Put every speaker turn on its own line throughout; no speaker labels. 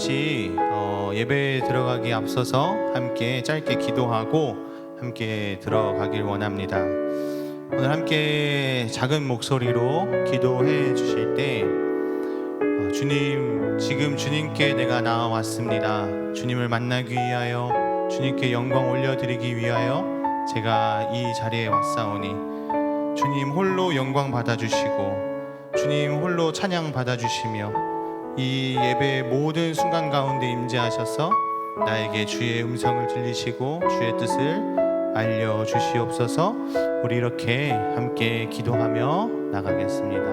잠시 예배에 들어가기 앞서서 함께 짧게 기도하고 함께 들어가길 원합니다. 오늘 함께 작은 목소리로 기도해 주실 때 주님, 지금 주님께 내가 나와왔습니다. 주님을 만나기 위하여, 주님께 영광 올려드리기 위하여 제가 이 자리에 왔사오니 주님 홀로 영광 받아주시고 주님 홀로 찬양 받아주시며 이 예배의 모든 순간 가운데 임재하셔서 나에게 주의 음성을 들리시고 주의 뜻을 알려주시옵소서. 우리 이렇게 함께 기도하며 나가겠습니다.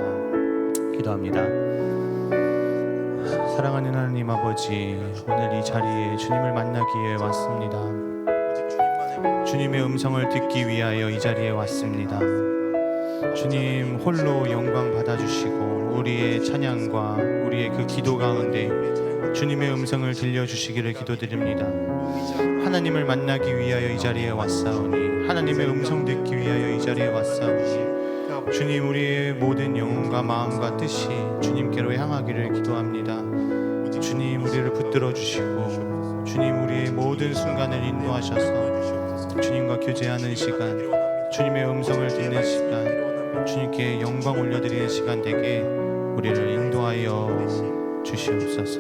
기도합니다. 사랑하는 하나님 아버지, 오늘 이 자리에 주님을 만나기 위해 왔습니다. 주님의 음성을 듣기 위하여 이 자리에 왔습니다. 주님 홀로 영광 받아주시고 우리의 찬양과 우리의 그 기도 가운데 주님의 음성을 들려주시기를 기도드립니다. 하나님을 만나기 위하여 이 자리에 왔사오니, 하나님의 음성 듣기 위하여 이 자리에 왔사오니 주님, 우리의 모든 영혼과 마음과 뜻이 주님께로 향하기를 기도합니다. 주님, 우리를 붙들어 주시고 주님, 우리의 모든 순간을 인도하셔서 주님과 교제하는 시간, 주님의 음성을 듣는 시간, 주님께 영광 올려드리는 시간 되게 우리를 인도하여 주시옵소서.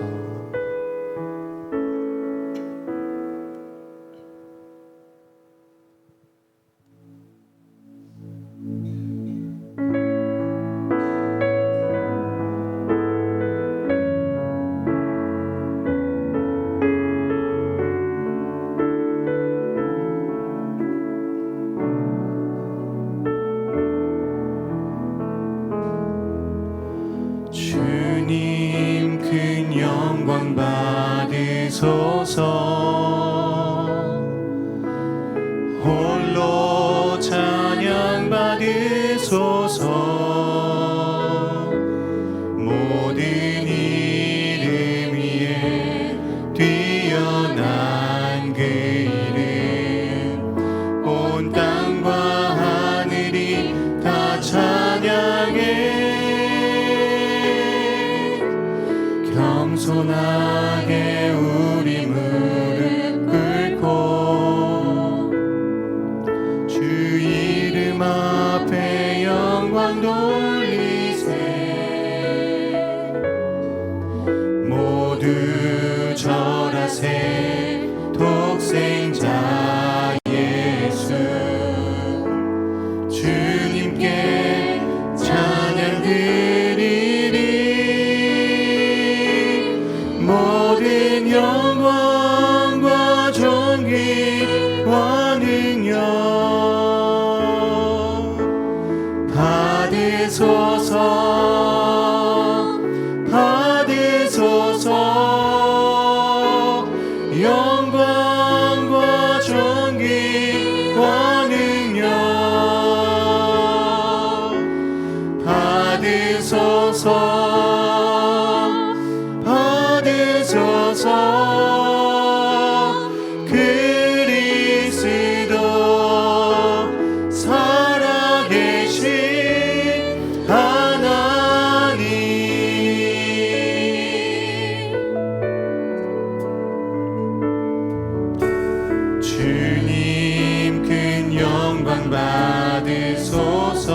주님 큰 영광 받으소서. 홀로 찬양 받으소서. 모든 이름 위에 뛰어난 그 이름, 온 땅과 하늘이 다 찬양해. 겸손하게 우리 무릎 꿇고 주 이름 앞에 영광 돌리세. 모두 절하세. 독생자 예수 주님께 찬양 모든 영광과 존귀와 능력 받으소서. 받으소서. 영광과 존귀와 능력 받으소서. 그리스도 살아계신 하나님, 주님 큰 영광 받으소서.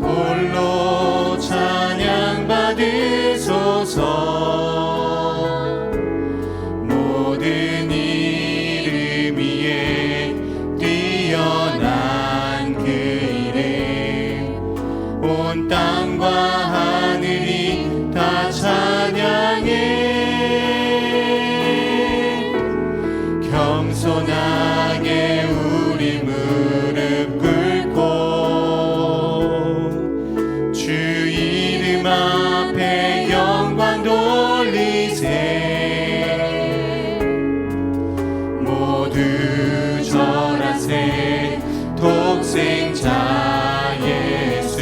홀로 찬양 받으소서. 모든 이름 위에 뛰어난 그 이름, 온 땅과 하늘이 다 찬양해. 겸손하게 우리 무릎 꿇고 주 이름 앞에 영광 돌리세. 모두 절하세. 독생자 예수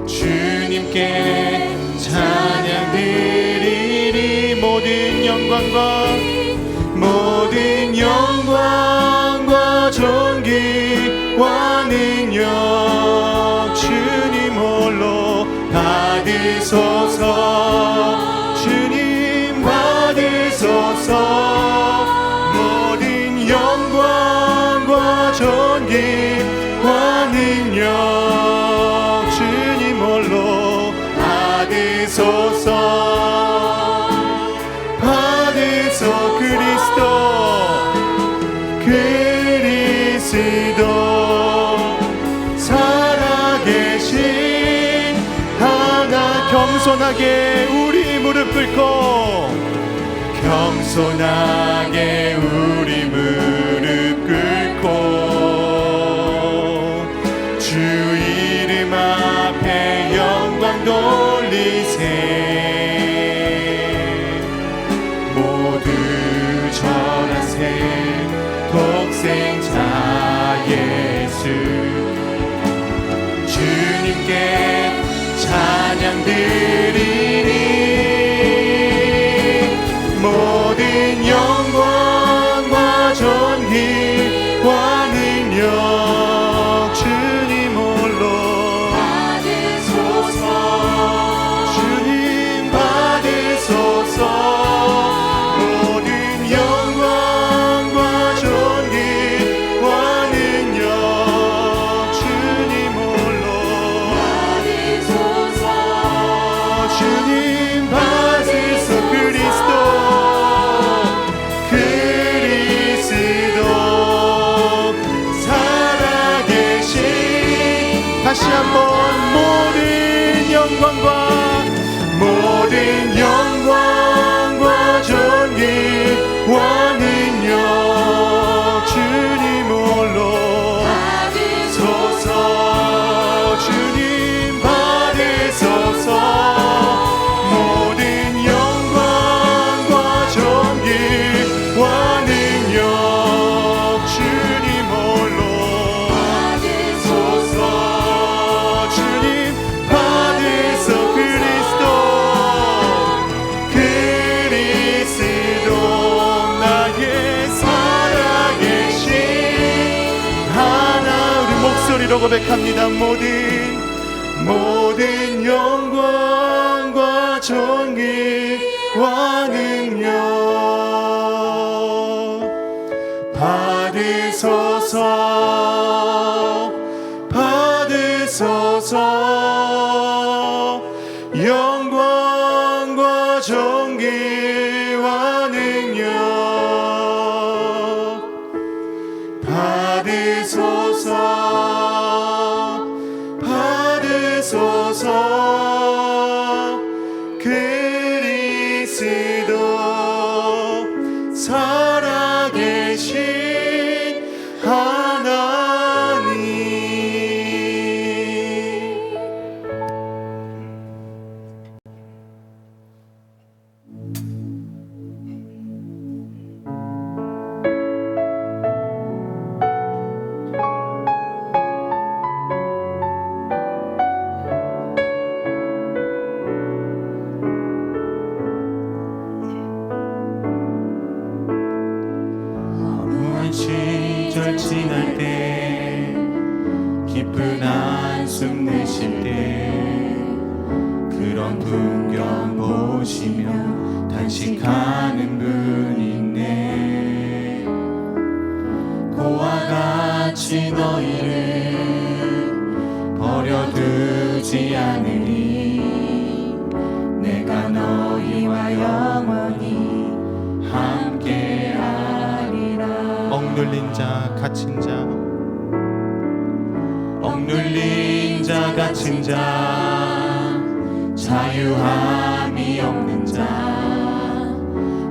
주님께 찬양 드리리. 모든 영광과 존귀와 능력 주님 홀로 받으소서. 받으소서 받으소 그리스도 살아계신 하나 겸손하게 우리 무릎 꿇고 겸손하게 우리 무릎 꿇고 주 이름 앞에 영광 돌리세 모두 절하세 독생자 예수 주님께 찬양 드리리 모든 영광과 존귀와 능력 주님 홀로 받으소서 주님 받으소서 모든 영광과 존귀와 능력 주님 홀로 받으소서 주님 받으소 그리스도 살아계신 다시 한번 모든 영광과 존귀와 능력 주님 홀로 받으소서 주님 받으소서 모든 영광과 존귀와 능력 주님 홀로 받으소서 주님 받으소 그리스도 나의 살아계신 하나 우리 목소리로 고백합니다 모든 영광과 존귀와 능력 받으소서 영광과 존귀와 능력 받으소서 그리스도 살아계신 하나님 시절 지날 때 깊은 한숨 내쉴 때 그런 풍경 보시며 단식하는 분 있네 그와 같이 너희를 버려두지 않으니 내가 너희와 영원히 함께하리라 억눌린 자 갇힌 자 억눌린 자 갇힌 자 자유함이 없는 자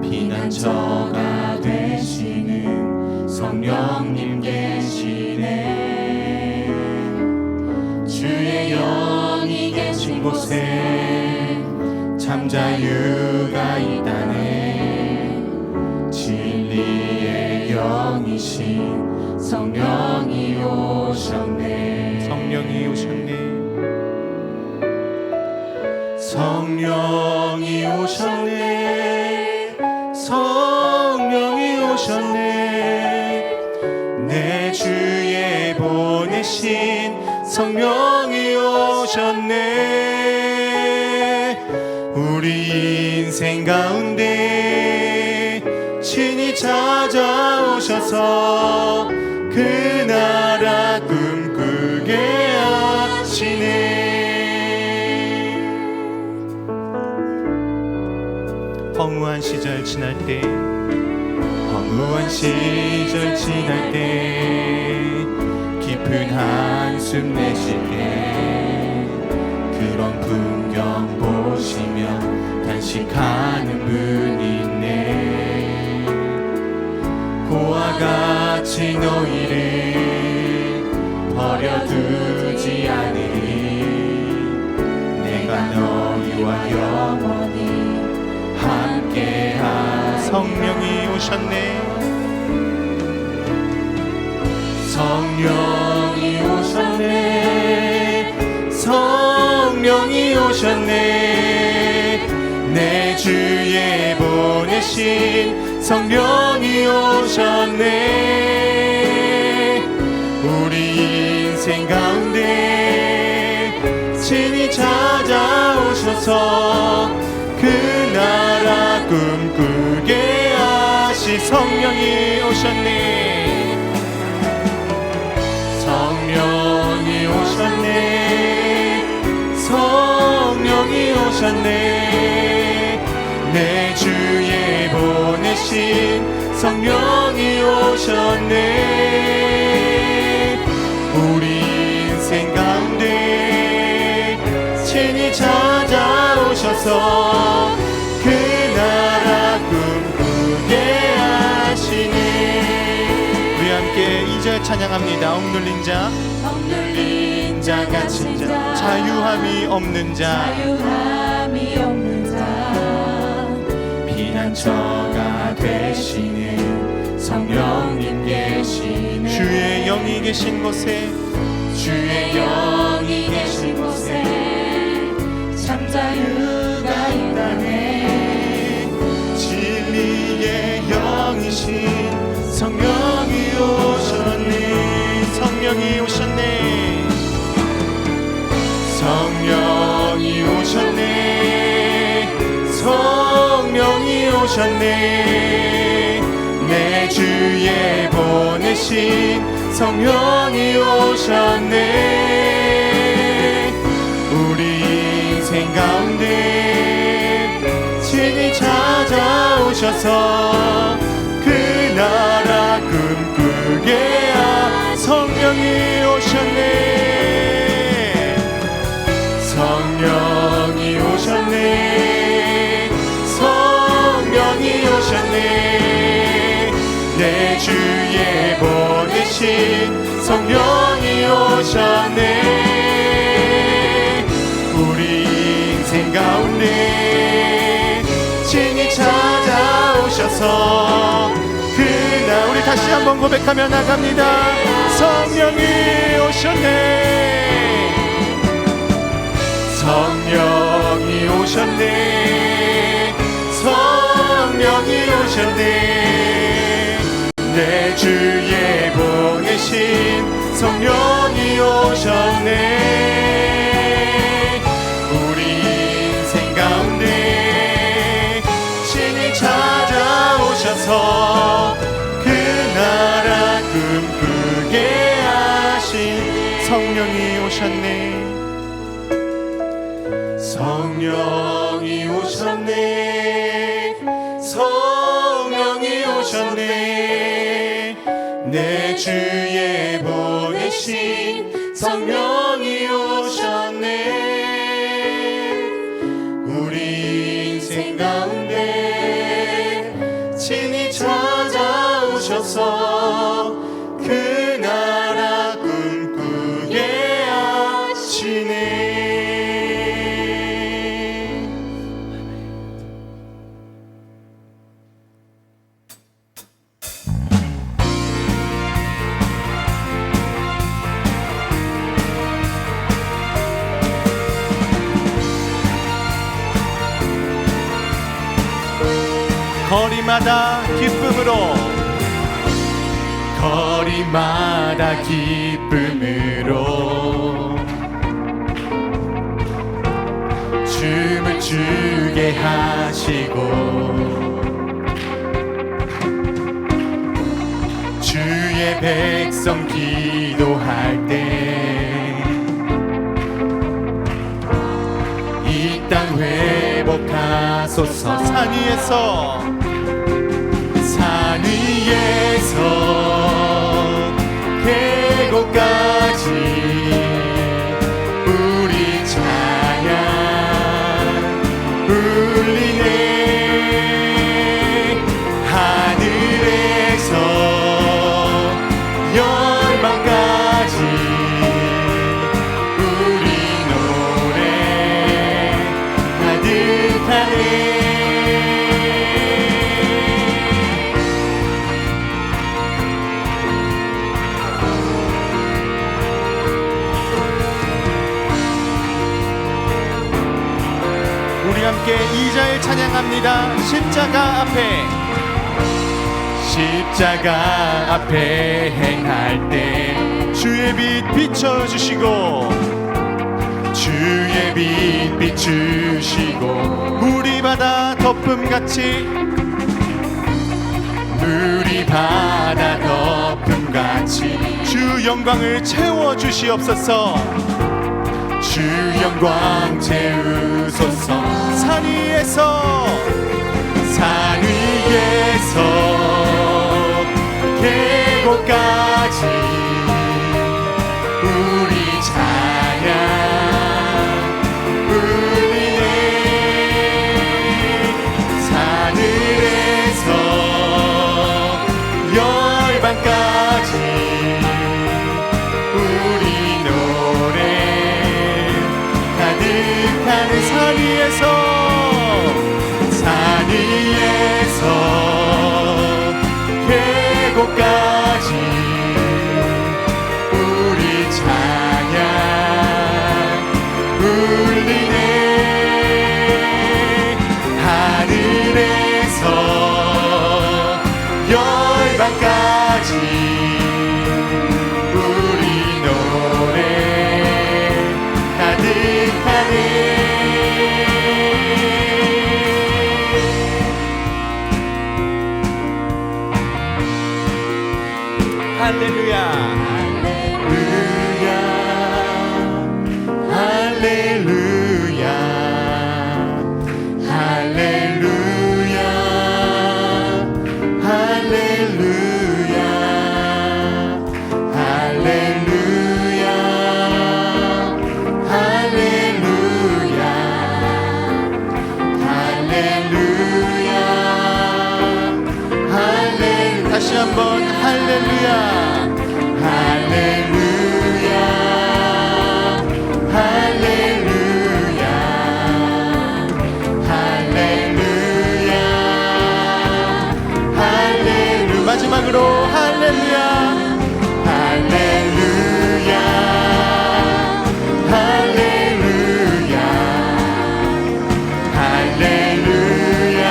피난처가 되시는 성령님 계시네 주의 영이 계신 곳에 참 자유가 있다네 진리의 영이신 성령이 오셨네 성령이 오셨네 성령이 오셨네 성령이 오셨네 내 주에 보내신 성령이 오셨네 우리 인생 가운데 친히 찾아오셔서 그 나라 꿈꾸게 하시네 허무한 시절 지날 때 허무한 시절 지날 때 깊은 한숨 내쉴 때 그런 풍경 보시며 단식하는 분이 있네. 고와 같이 너희를 버려두지 않으리. 내가 너희와 영원히 함께하. 성령이 오셨네. 성령이 오셨네. 성령이 오셨네. 내 주에 보내신 성령이 오셨네. 우리 인생 가운데 친히 찾아오셔서 그 나라 꿈꾸게 하시. 성령이 오셨네. 성령이 오셨네. 성령이 오셨네. 내 주에 보내신 성령이 오셨네. 우리 인생 가운데 친히 찾아오셔서 그 나라 꿈꾸게 하시네. 우리 함께 2절 찬양합니다. 억눌린 자, 억눌린 자, 갇힌 자, 자유함이 없는 자, 자유함이 없는 자, 피난처가 되시는 성령님 계시네. 주의 영이 계신 곳에, 주의 영이 계신 곳에 참 자유가 있다네. 진리의 영이신 성령이 오셨네. 성령이 오셨네. 성령이 오셨네. 성령이 오셨네. 내 주에 보내신 성령이 오셨네. 우리 인생 가운데 친히 찾아오셔서 그 나라 꿈꾸게 하. 성령이 오셨네. 성령이 오셨네. 성령이 오셨네. 내 주에 보내신 성령이 오셨네. 우리 인생 가운데 친히 찾아오셔서 그날. 우리 다시 한번 고백하며 나갑니다. 성령이 오셨네. 성령이 오셨네. 성령이 오셨네. 내 주에 보내신 성령이 오셨네. 우리 인생 가운데 친히 찾아오셔서 그 나라 꿈꾸게 하신 성령이 오셨네. 성령이 오셨네. 성령이 오셨네. 내 주에 보내신 성령이 오셨네. 우리 인생 가운데 친히 찾아오셔서 그 나라 꿈꾸게 하시네. 거리마다 기쁨으로, 거리마다 기쁨으로 춤을 추게 하시고 주의 백성 기도할 때 이 땅 회복하소서. 산 위에서 계곡까지 우리 찬양 울리네. 하늘에서 열방까지 우리 노래 가득하네. 우리 함께 2절 찬양합니다. 십자가 앞에 행할 때 주의 빛 비춰주시고 물이 바다 덮음같이 주 영광을 채워주시옵소서. 주 영광 채우소서. 산 위에서 계곡까지 우리 찬양 울리네. 하늘에서 열방까지 우리 노래 가득하는 산 위에서 계곡까지 우리 찬양 울리네. 하늘에서 열방까지 우리 노래 가득하네. 할렐루야, 할렐루야, 할렐루야, 할렐루야, 할렐루야, 할렐루야, 할렐루야, 할렐루야. 다시 한번 할렐루야, 할렐루야, 할렐루야, 할렐루야, 할렐루야. 마지막으로 할렐루야, 할렐루야, 할렐루야, 할렐루야,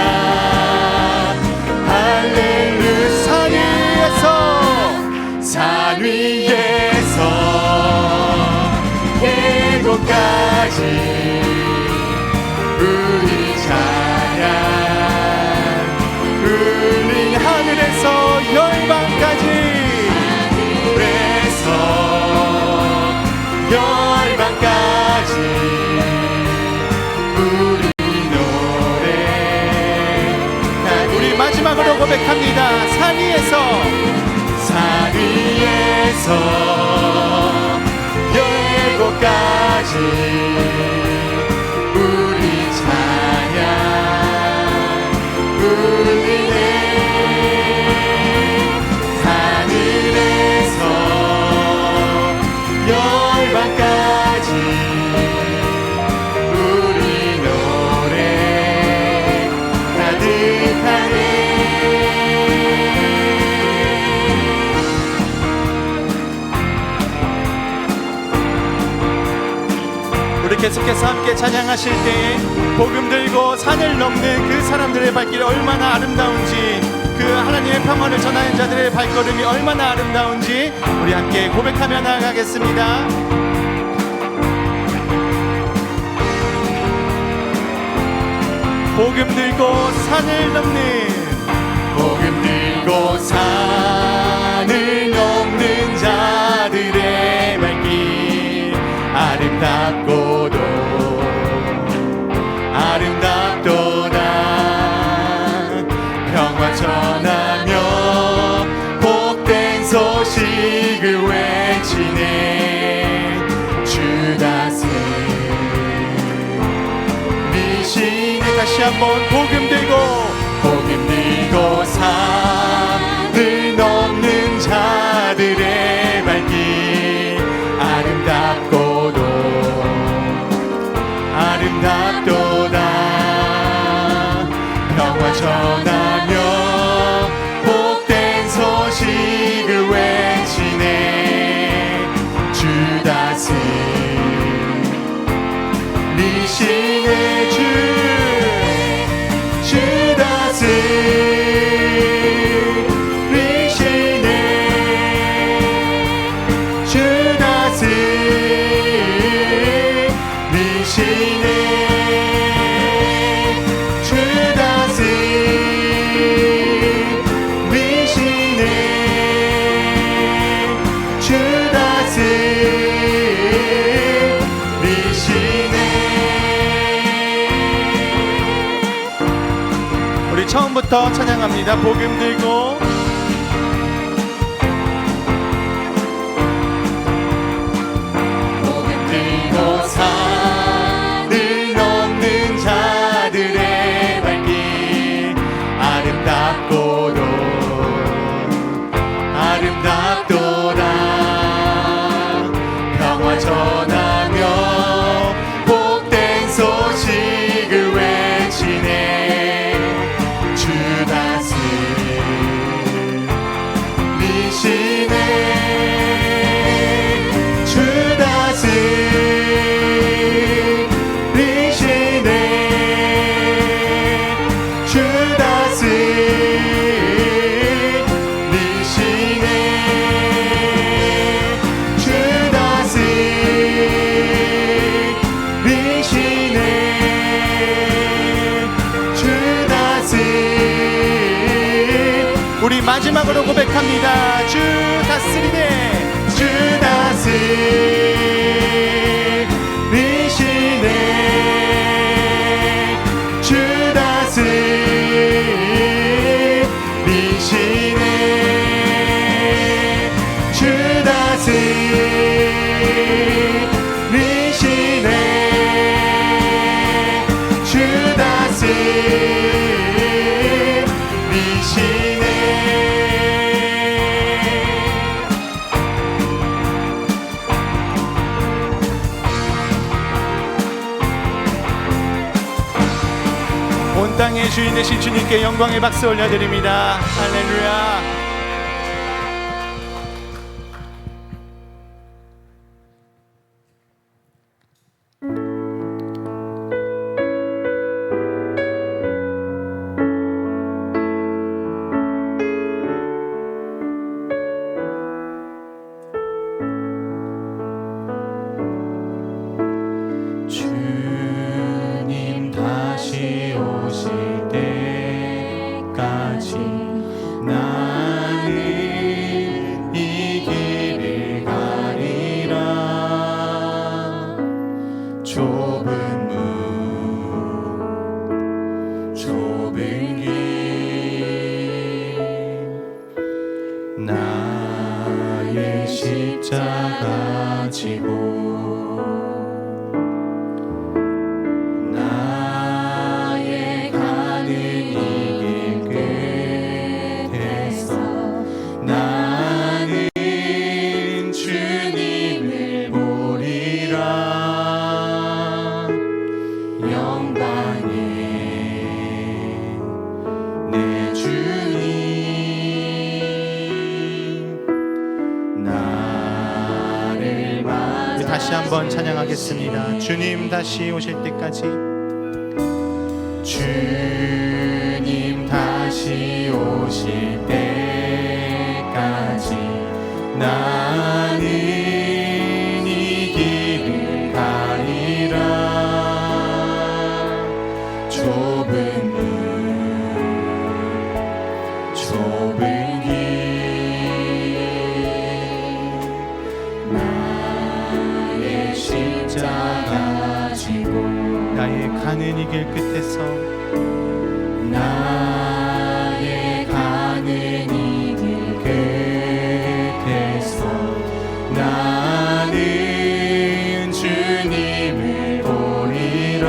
할렐루야. 산 위에서 계곡까지 우리 찬양 울린. 하늘에서 열방까지 우리 노래. 우리 마지막으로 고백합니다. 산 위에서 계곡까지 우리 찬양 울리네. 하늘에서 열방까지 우리 노래 가득하네. 우리 계속해서 함께 찬양하실 때에 복음 들고 산을 넘는 그 사람들의 발길이 얼마나 아름다운지, 그 하나님의 평화를 전하는 자들의 발걸음이 얼마나 아름다운지 우리 함께 고백하며 나아가겠습니다. 복음 들고 산을 넘는, 복음 들고 산을 넘는 자들의 발길 아름답고도 아름답도다. 평화 전하며 복된 소식을 외치네. 주 다스리시네. 다시 한번 복음 들고 산을 넘는 자들의 발길. 아름답도다. 평화 전하며 복된 소식을 외치네. 주 다스리시네. 주 다스리시네. 주 다스리시네. 주 다스리시네. 주 다스리시네. 우리 처음부터 찬양합니다. 복음 들고 산을 넘는 자들의 발길. 아름답도다. 평화 전하며 복된 소식을 외치네. 주 다스리시네. 주 다스리시네. 주 다스리시네. 주 다스리시네. 주 우리 마지막으로 고백합니다. 주 다스리네. 주 다스리시네. 주 다스리시네. 주 다스리시네. 주 다스리시네. 온 땅의 주인 되신 주님께 영광의 박수 올려드립니다. 할렐루야. 주님 다시 오실 때까지 나는 이 길을 가리라. 좁은 길 나의 십자가 지고 다시 한번 찬양하겠습니다. 주님 다시 오실 때까지. 주님 다시 오실 때까지 나는 이 길을 가리라. 좁은 길 나의 십자가 지고 나의 가는 이 길 길 끝에서
나의 가는 이 길 끝에서 나는 주님을 보리라.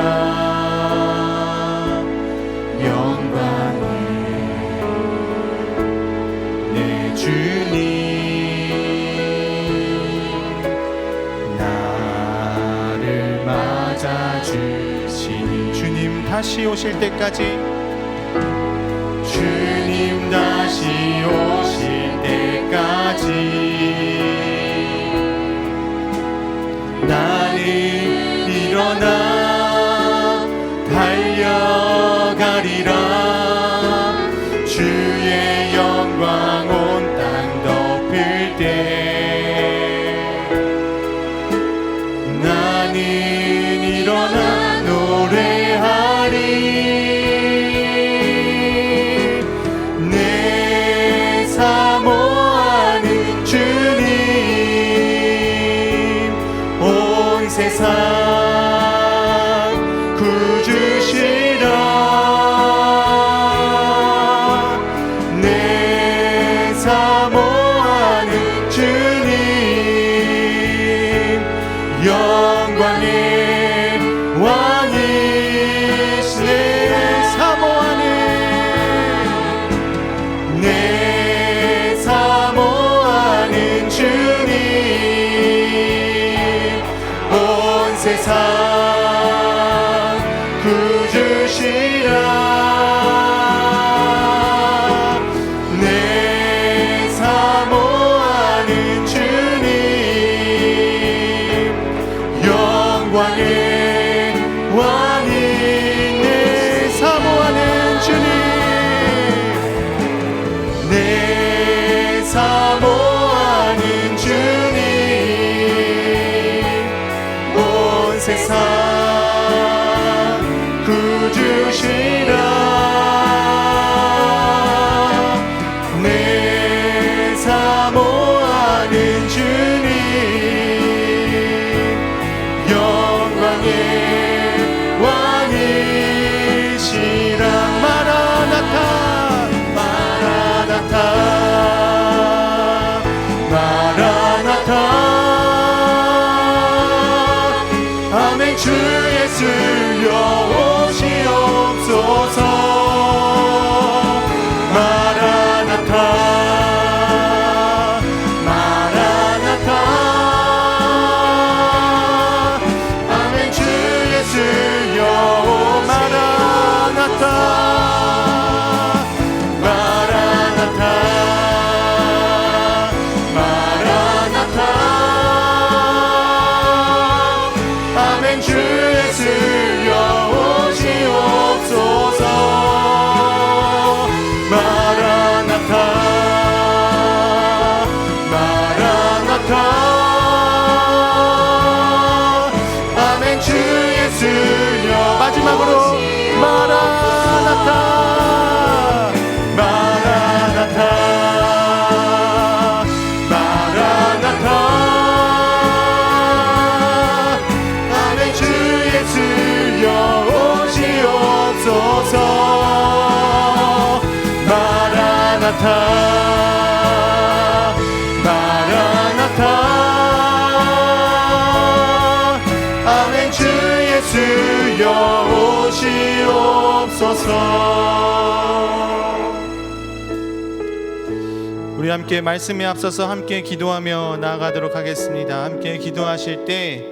영광의 내 주님 나를 맞아주시니.
주님 다시 오실 때까지,
주님 다시 오실 때까지 나는 일어나 달려가리라. 주의 영광 온 땅 덮을 때 나는 일어나 노래하리. 내 사모하는 주님 온 세상 구주시라. 내 사모하는 주님 영광의 왕이시네. 내 사모하는 주님 온 세상 구주시라. 내 사모하는 주님 영광의 왕이. 내 사모하는 주님 내 사모하는 주님 온 세상 구주시라. 내 사모하는 주님 영광의 왕이시라. 마라나타 마라나타 마라나타. 아멘. 주 예수여 오시옵소서. 마라나타 마라나타. 아멘. 주 예수여 마라나타 마라나타 마라나타. 아멘. 주 예수여 오시옵소서. 마라나타 마라나타. 아멘. 주 예수여. 마지막으로 마라나타 마라나타 마라나타. 아멘. 주 예수여 오시옵소서. 마라나타 마라나타. 아멘. 주 예수여 오시옵소서.
우리 함께 말씀에 앞서서 함께 기도하며 나아가도록 하겠습니다. 함께 기도하실 때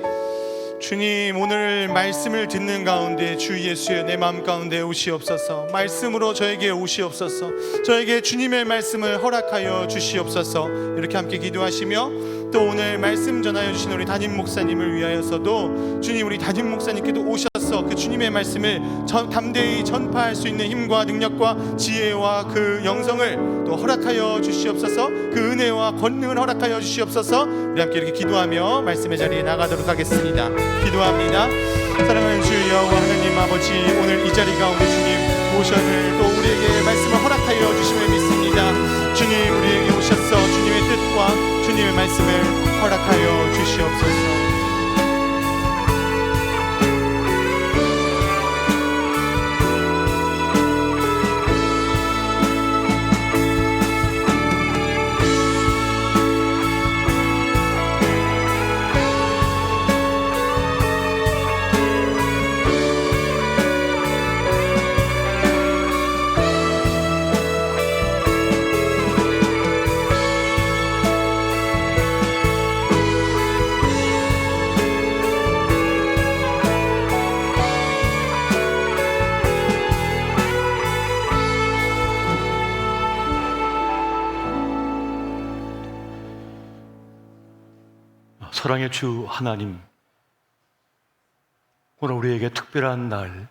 주님, 오늘 말씀을 듣는 가운데 주 예수의 내 마음 가운데 오시옵소서. 말씀으로 저에게 오시옵소서. 저에게 주님의 말씀을 허락하여 주시옵소서. 이렇게 함께 기도하시며 또 오늘 말씀 전하여 주신 우리 담임 목사님을 위하여서도 주님, 우리 담임 목사님께도 오셔서 그 주님의 말씀을 담대히 전파할 수 있는 힘과 능력과 지혜와 그 영성을 또 허락하여 주시옵소서. 그 은혜와 권능을 허락하여 주시옵소서. 우리 함께 이렇게 기도하며 말씀의 자리에 나가도록 하겠습니다. 기도합니다. 사랑하는 주 여호와 하나님 아버지, 오늘 이 자리 가운데 주님 오셔서 또 우리에게 말씀을 허락하여 주심을 믿습니다. 주님, 우리에게 오셔서 주님의 뜻과 주님의 말씀을 허락하여 주시옵소서.
사랑의 주 하나님, 오늘 우리에게 특별한 날,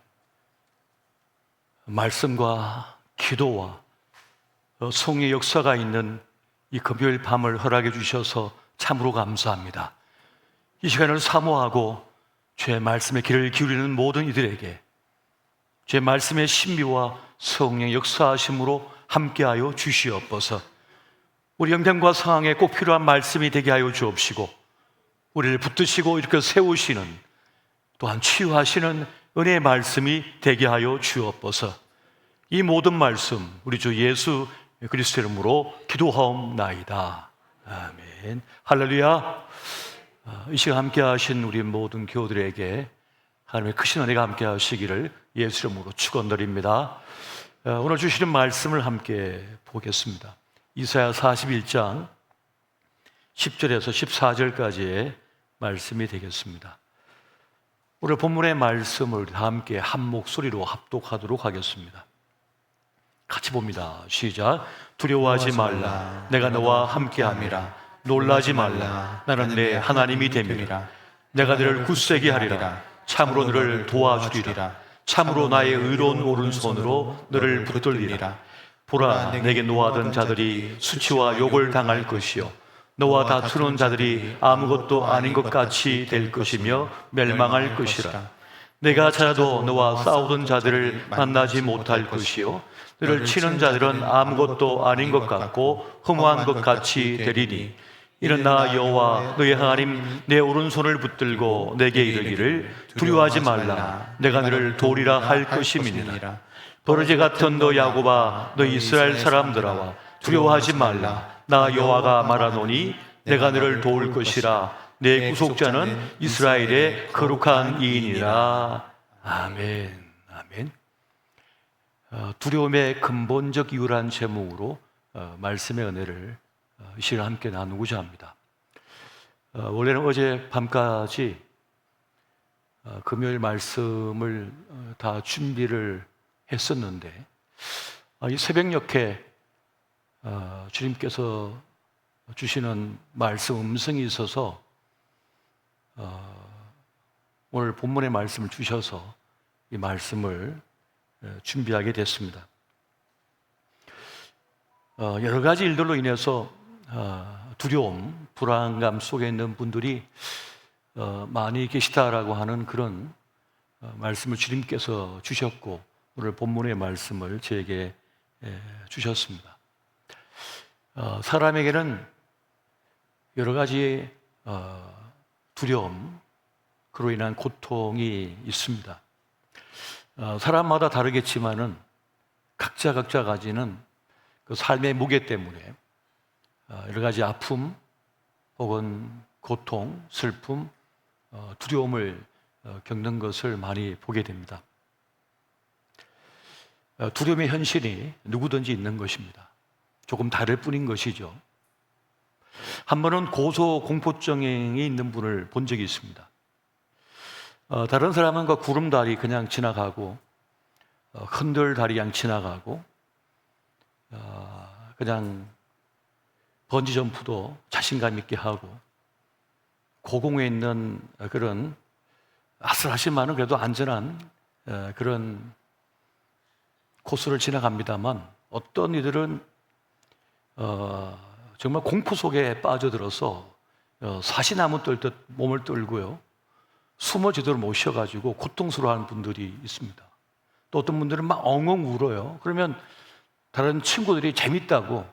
말씀과 기도와 성의 역사가 있는 이 금요일 밤을 허락해 주셔서 참으로 감사합니다. 이 시간을 사모하고 주의 말씀에 귀를 기울이는 모든 이들에게 주의 말씀의 신비와 성령의 역사하심으로 함께하여 주시옵소서. 우리 형편과 상황에 꼭 필요한 말씀이 되게 하여 주옵시고, 우리를 붙드시고 이렇게 세우시는, 또한 치유하시는 은혜의 말씀이 되게 하여 주옵소서. 이 모든 말씀 우리 주 예수 그리스도 이름으로 기도하옵나이다. 아멘. 할렐루야. 이 시간 함께 하신 우리 모든 교우들에게 하나님의 크신 은혜가 함께 하시기를 예수 이름으로 축원드립니다. 오늘 주시는 말씀을 함께 보겠습니다. 이사야 41장 10절에서 14절까지의 말씀이 되겠습니다. 오늘 본문의 말씀을 다 함께 한 목소리로 합독하도록 하겠습니다. 같이 봅니다. 시작. 두려워하지 말라. 내가 너와 함께함이라. 놀라지 말라. 나는 내 하나님이 됨이라. 내가 너를 굳세게 하리라. 참으로 너를 도와주리라. 참으로 나의 의로운 오른손으로 너를 붙들리라. 보라, 내게 노하던 자들이 수치와 욕을 당할 것이요 너와 다투는 자들이 아무것도 아닌 것 같이 될 것이며 멸망할 것이라. 내가 찾아도 너와 싸우던 자들을 만나지 못할 것이요 너를 치는 자들은 아무것도 아닌 것 같고 허무한 것 같이 되리니, 이는 나 여호와 너의 하나님 내 오른손을 붙들고 내게 이르기를 두려워하지 말라. 내가 너를 도우리라 할 것임이니라. 버러지 같은 너 야곱아, 너 이스라엘 사람들아, 두려워하지 말라. 나 여호와가 말하노니 내가 너를 도울 것이라. 내 구속자는 이스라엘의 거룩한 이인이라. 아멘. 아멘. 두려움의 근본적 이유란 제목으로 말씀의 은혜를 이 시간 함께 나누고자 합니다. 원래는 어제 밤까지 금요일 말씀을 다 준비를 했었는데, 이 새벽녘에 주님께서 주시는 말씀 음성이 있어서 오늘 본문의 말씀을 주셔서 이 말씀을 준비하게 됐습니다. 여러 가지 일들로 인해서 두려움, 불안감 속에 있는 분들이 많이 계시다라고 하는 그런 말씀을 주님께서 주셨고, 오늘 본문의 말씀을 저에게 주셨습니다. 사람에게는 여러 가지 두려움, 그로 인한 고통이 있습니다. 사람마다 다르겠지만은 각자 가지는 그 삶의 무게 때문에 여러 가지 아픔 혹은 고통, 슬픔, 두려움을 겪는 것을 많이 보게 됩니다. 두려움의 현실이 누구든지 있는 것입니다. 조금 다를 뿐인 것이죠. 한 번은 고소공포증이 있는 분을 본 적이 있습니다. 다른 사람은 그 구름다리 그냥 지나가고, 흔들다리 그냥 지나가고, 그냥 번지점프도 자신감 있게 하고, 고공에 있는 그런 아슬아슬만은 그래도 안전한 그런 코스를 지나갑니다만, 어떤 이들은 정말 공포 속에 빠져들어서 사시나무 떨듯 몸을 떨고요, 숨어 제대로 못 쉬어가지고 고통스러워하는 분들이 있습니다. 또 어떤 분들은 막 엉엉 울어요. 그러면 다른 친구들이 재밌다고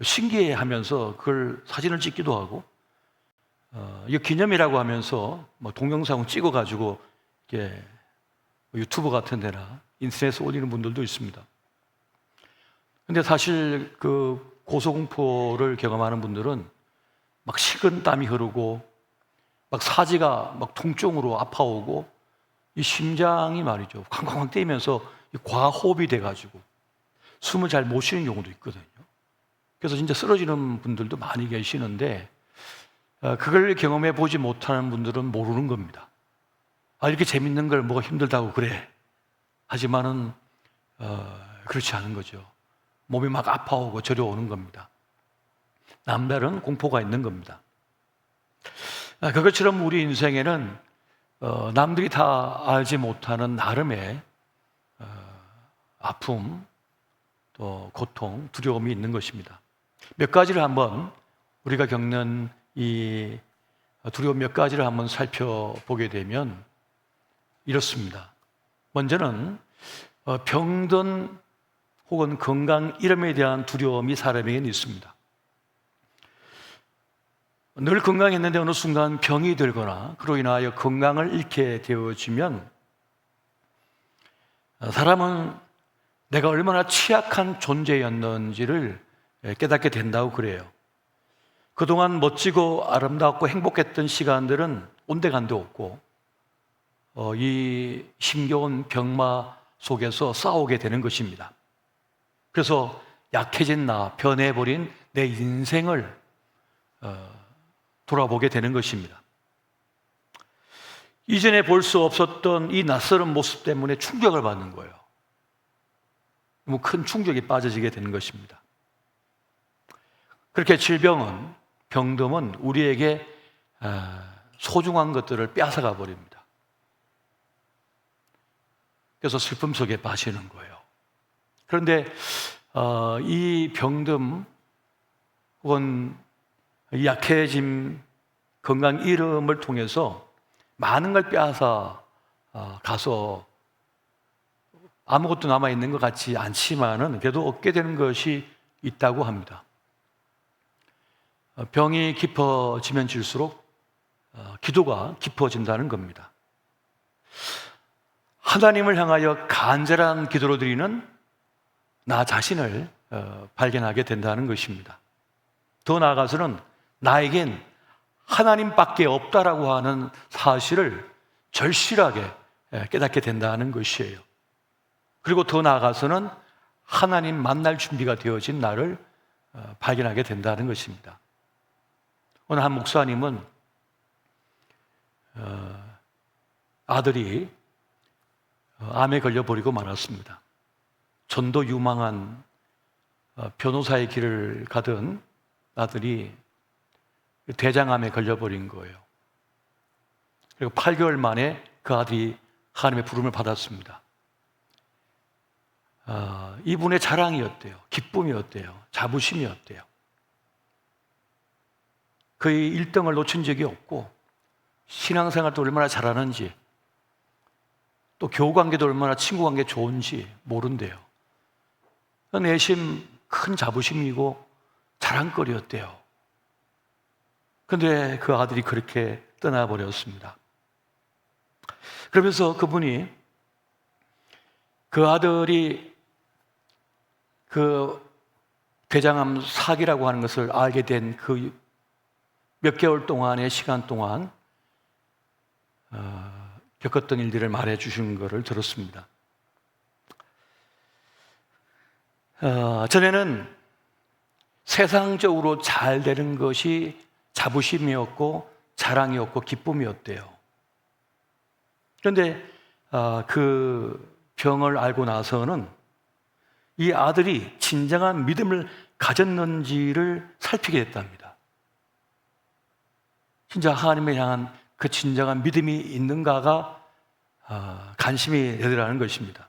신기해하면서 그걸 사진을 찍기도 하고, 이거 기념이라고 하면서 뭐 동영상을 찍어가지고 이렇게 유튜브 같은 데나 인터넷에 올리는 분들도 있습니다. 근데 사실 그 고소공포를 경험하는 분들은 막 식은 땀이 흐르고, 막 사지가 막 통증으로 아파오고, 이 심장이 말이죠, 쾅쾅쾅 뛰면서 과호흡이 돼가지고 숨을 잘 못 쉬는 경우도 있거든요. 그래서 진짜 쓰러지는 분들도 많이 계시는데, 그걸 경험해 보지 못하는 분들은 모르는 겁니다. 이렇게 재밌는 걸 뭐가 힘들다고 그래. 하지만은 그렇지 않은 거죠. 몸이 막 아파오고 저려오는 겁니다. 남다른 공포가 있는 겁니다. 그것처럼 우리 인생에는 남들이 다 알지 못하는 나름의 아픔, 또 고통, 두려움이 있는 것입니다. 몇 가지를 한번 우리가 겪는 이 두려움 몇 가지를 한번 살펴보게 되면 이렇습니다. 먼저는 병든 혹은 건강 잃음에 대한 두려움이 사람에게는 있습니다. 늘 건강했는데 어느 순간 병이 들거나 그로 인하여 건강을 잃게 되어지면 사람은 내가 얼마나 취약한 존재였는지를 깨닫게 된다고 그래요. 그동안 멋지고 아름답고 행복했던 시간들은 온데간데 없고 이 힘겨운 병마 속에서 싸우게 되는 것입니다. 그래서 약해진 나, 변해버린 내 인생을 돌아보게 되는 것입니다. 이전에 볼 수 없었던 이 낯설은 모습 때문에 충격을 받는 거예요. 너무 큰 충격이 빠져지게 되는 것입니다. 그렇게 질병은, 병듦은 우리에게 소중한 것들을 빼앗아가 버립니다. 그래서 슬픔 속에 빠지는 거예요. 그런데 이 병듦 혹은 약해짐, 건강 잃음을 통해서 많은 걸 빼앗아 가서 아무것도 남아있는 것 같지 않지만은 그래도 얻게 되는 것이 있다고 합니다. 병이 깊어지면 질수록 기도가 깊어진다는 겁니다. 하나님을 향하여 간절한 기도로 드리는 나 자신을 발견하게 된다는 것입니다. 더 나아가서는 나에겐 하나님밖에 없다라고 하는 사실을 절실하게 깨닫게 된다는 것이에요. 그리고 더 나아가서는 하나님 만날 준비가 되어진 나를 발견하게 된다는 것입니다. 오늘 한 목사님은 아들이 암에 걸려버리고 말았습니다. 전도 유망한 변호사의 길을 가던 아들이 대장암에 걸려버린 거예요. 그리고 8개월 만에 그 아들이 하나님의 부름을 받았습니다. 이분의 자랑이었대요. 기쁨이었대요. 자부심이었대요. 그의 1등을 놓친 적이 없고 신앙생활도 얼마나 잘하는지 또 교우관계도 얼마나 친구관계 좋은지 모른대요. 내심 큰 자부심이고 자랑거리였대요. 그런데 그 아들이 그렇게 떠나버렸습니다. 그러면서 그분이 그 아들이 그 대장암 사기라고 하는 것을 알게 된 그 몇 개월 동안의 시간 동안 겪었던 일들을 말해 주시는 것을 들었습니다. 전에는 세상적으로 잘 되는 것이 자부심이었고 자랑이었고 기쁨이었대요. 그런데 그 병을 알고 나서는 이 아들이 진정한 믿음을 가졌는지를 살피게 됐답니다. 진짜 하나님을 향한 그 진정한 믿음이 있는가가 관심이 되더라는 것입니다.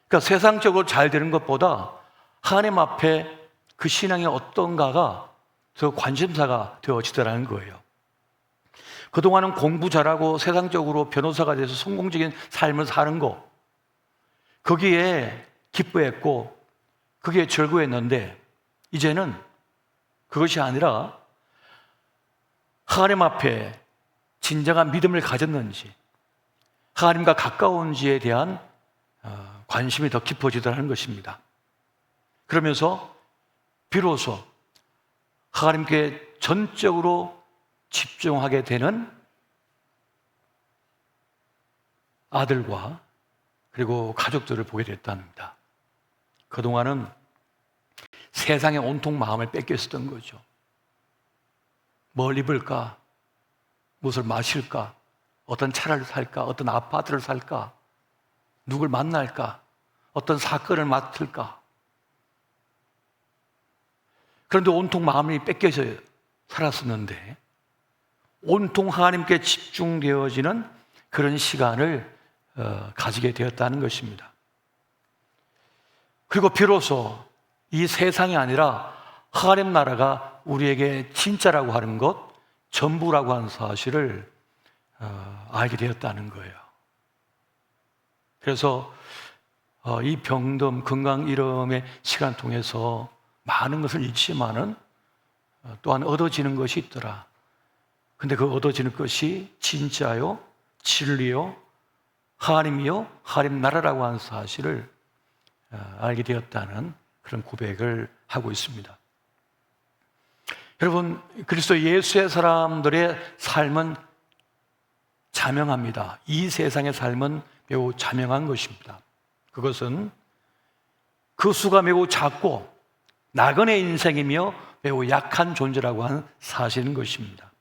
그러니까 세상적으로 잘 되는 것보다 하나님 앞에 그 신앙이 어떤가가 더 관심사가 되어지더라는 거예요. 그동안은 공부 잘하고 세상적으로 변호사가 돼서 성공적인 삶을 사는 거, 거기에 기뻐했고 그게 즐거웠는데 이제는 그것이 아니라 하나님 앞에 진정한 믿음을 가졌는지 하나님과 가까운지에 대한 관심이 더 깊어지더라는 것입니다. 그러면서 비로소 하나님께 전적으로 집중하게 되는 아들과 그리고 가족들을 보게 됐답니다. 그동안은 세상에 온통 마음을 뺏겨 있었던 거죠. 뭘 입을까? 무엇을 마실까? 어떤 차를 살까? 어떤 아파트를 살까? 누굴 만날까? 어떤 사건을 맡을까? 그런데 온통 마음이 뺏겨서 살았었는데 온통 하나님께 집중되어지는 그런 시간을 가지게 되었다는 것입니다. 그리고 비로소 이 세상이 아니라 하나님 나라가 우리에게 진짜라고 하는 것, 전부라고 하는 사실을 알게 되었다는 거예요. 그래서 이 병듦, 건강 잃음의 시간 통해서 많은 것을 잃지만은 또한 얻어지는 것이 있더라. 근데 그 얻어지는 것이 진짜요, 진리요, 하나님이요, 하나님 나라라고 하는 사실을 알게 되었다는 그런 고백을 하고 있습니다. 여러분, 그리스도 예수의 사람들의 삶은 자명합니다. 이 세상의 삶은 매우 자명한 것입니다. 그것은 그 수가 매우 작고 나그네 인생이며 매우 약한 존재라고 하는 사실인 것입니다.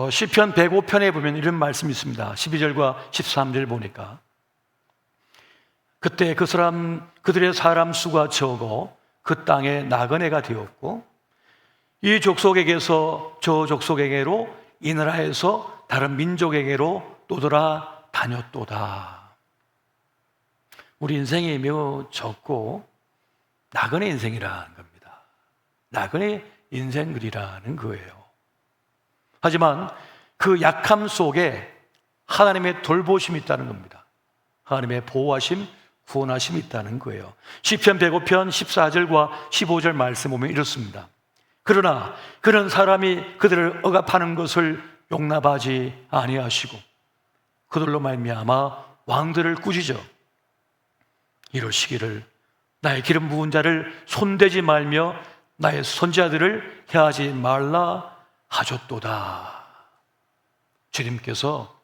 시편 105편에 보면 이런 말씀이 있습니다. 12절과 13절 보니까 그때 그들의 사람 수가 적어 그 땅에 나그네가 되었고 이 족속에게서 저 족속에게로 이 나라에서 다른 민족에게로 또돌아 다녔도다. 우리 인생이 매우 적고 나그네 인생이라는 겁니다. 나그네 인생들이라는 거예요. 하지만 그 약함 속에 하나님의 돌보심이 있다는 겁니다. 하나님의 보호하심, 구원하심이 있다는 거예요. 시편 105편 14절과 15절 말씀 보면 이렇습니다. 그러나 그런 사람이 그들을 억압하는 것을 용납하지 아니하시고 그들로 말미암아 왕들을 꾸짖어 이러시기를 나의 기름 부은 자를 손대지 말며 나의 선지자들을 해하지 말라 하셨도다. 주님께서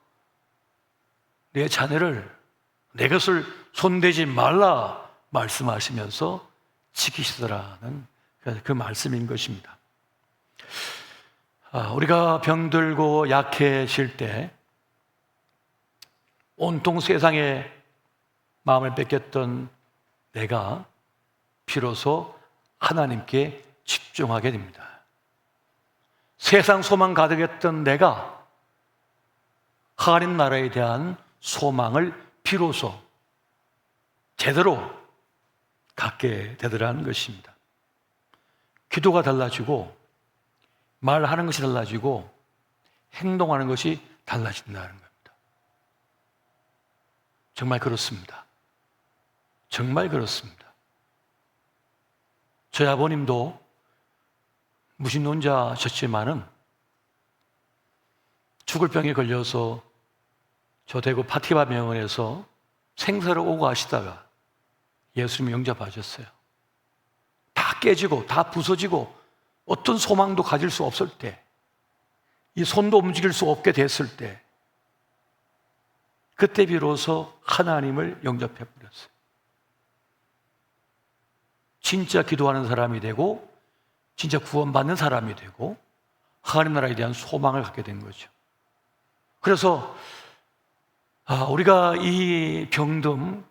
내 자녀를 내 것을 손대지 말라 말씀하시면서 지키시더라는 그 말씀인 것입니다. 우리가 병들고 약해질 때 온통 세상에 마음을 뺏겼던 내가 비로소 하나님께 집중하게 됩니다. 세상 소망 가득했던 내가 하나님 나라에 대한 소망을 비로소 제대로 갖게 되더라는 것입니다. 기도가 달라지고 말하는 것이 달라지고 행동하는 것이 달라진다는 겁니다. 정말 그렇습니다. 정말 그렇습니다. 저희 아버님도 무신론자셨지만은 죽을 병에 걸려서 저 대구 파티바 병원에서 생사를 오고 가시다가 예수님 영접하셨어요. 다 깨지고 다 부서지고 어떤 소망도 가질 수 없을 때, 이 손도 움직일 수 없게 됐을 때, 그때 비로소 하나님을 영접해 버렸어요. 진짜 기도하는 사람이 되고 진짜 구원받는 사람이 되고 하나님 나라에 대한 소망을 갖게 된 거죠. 그래서 우리가 이 병듦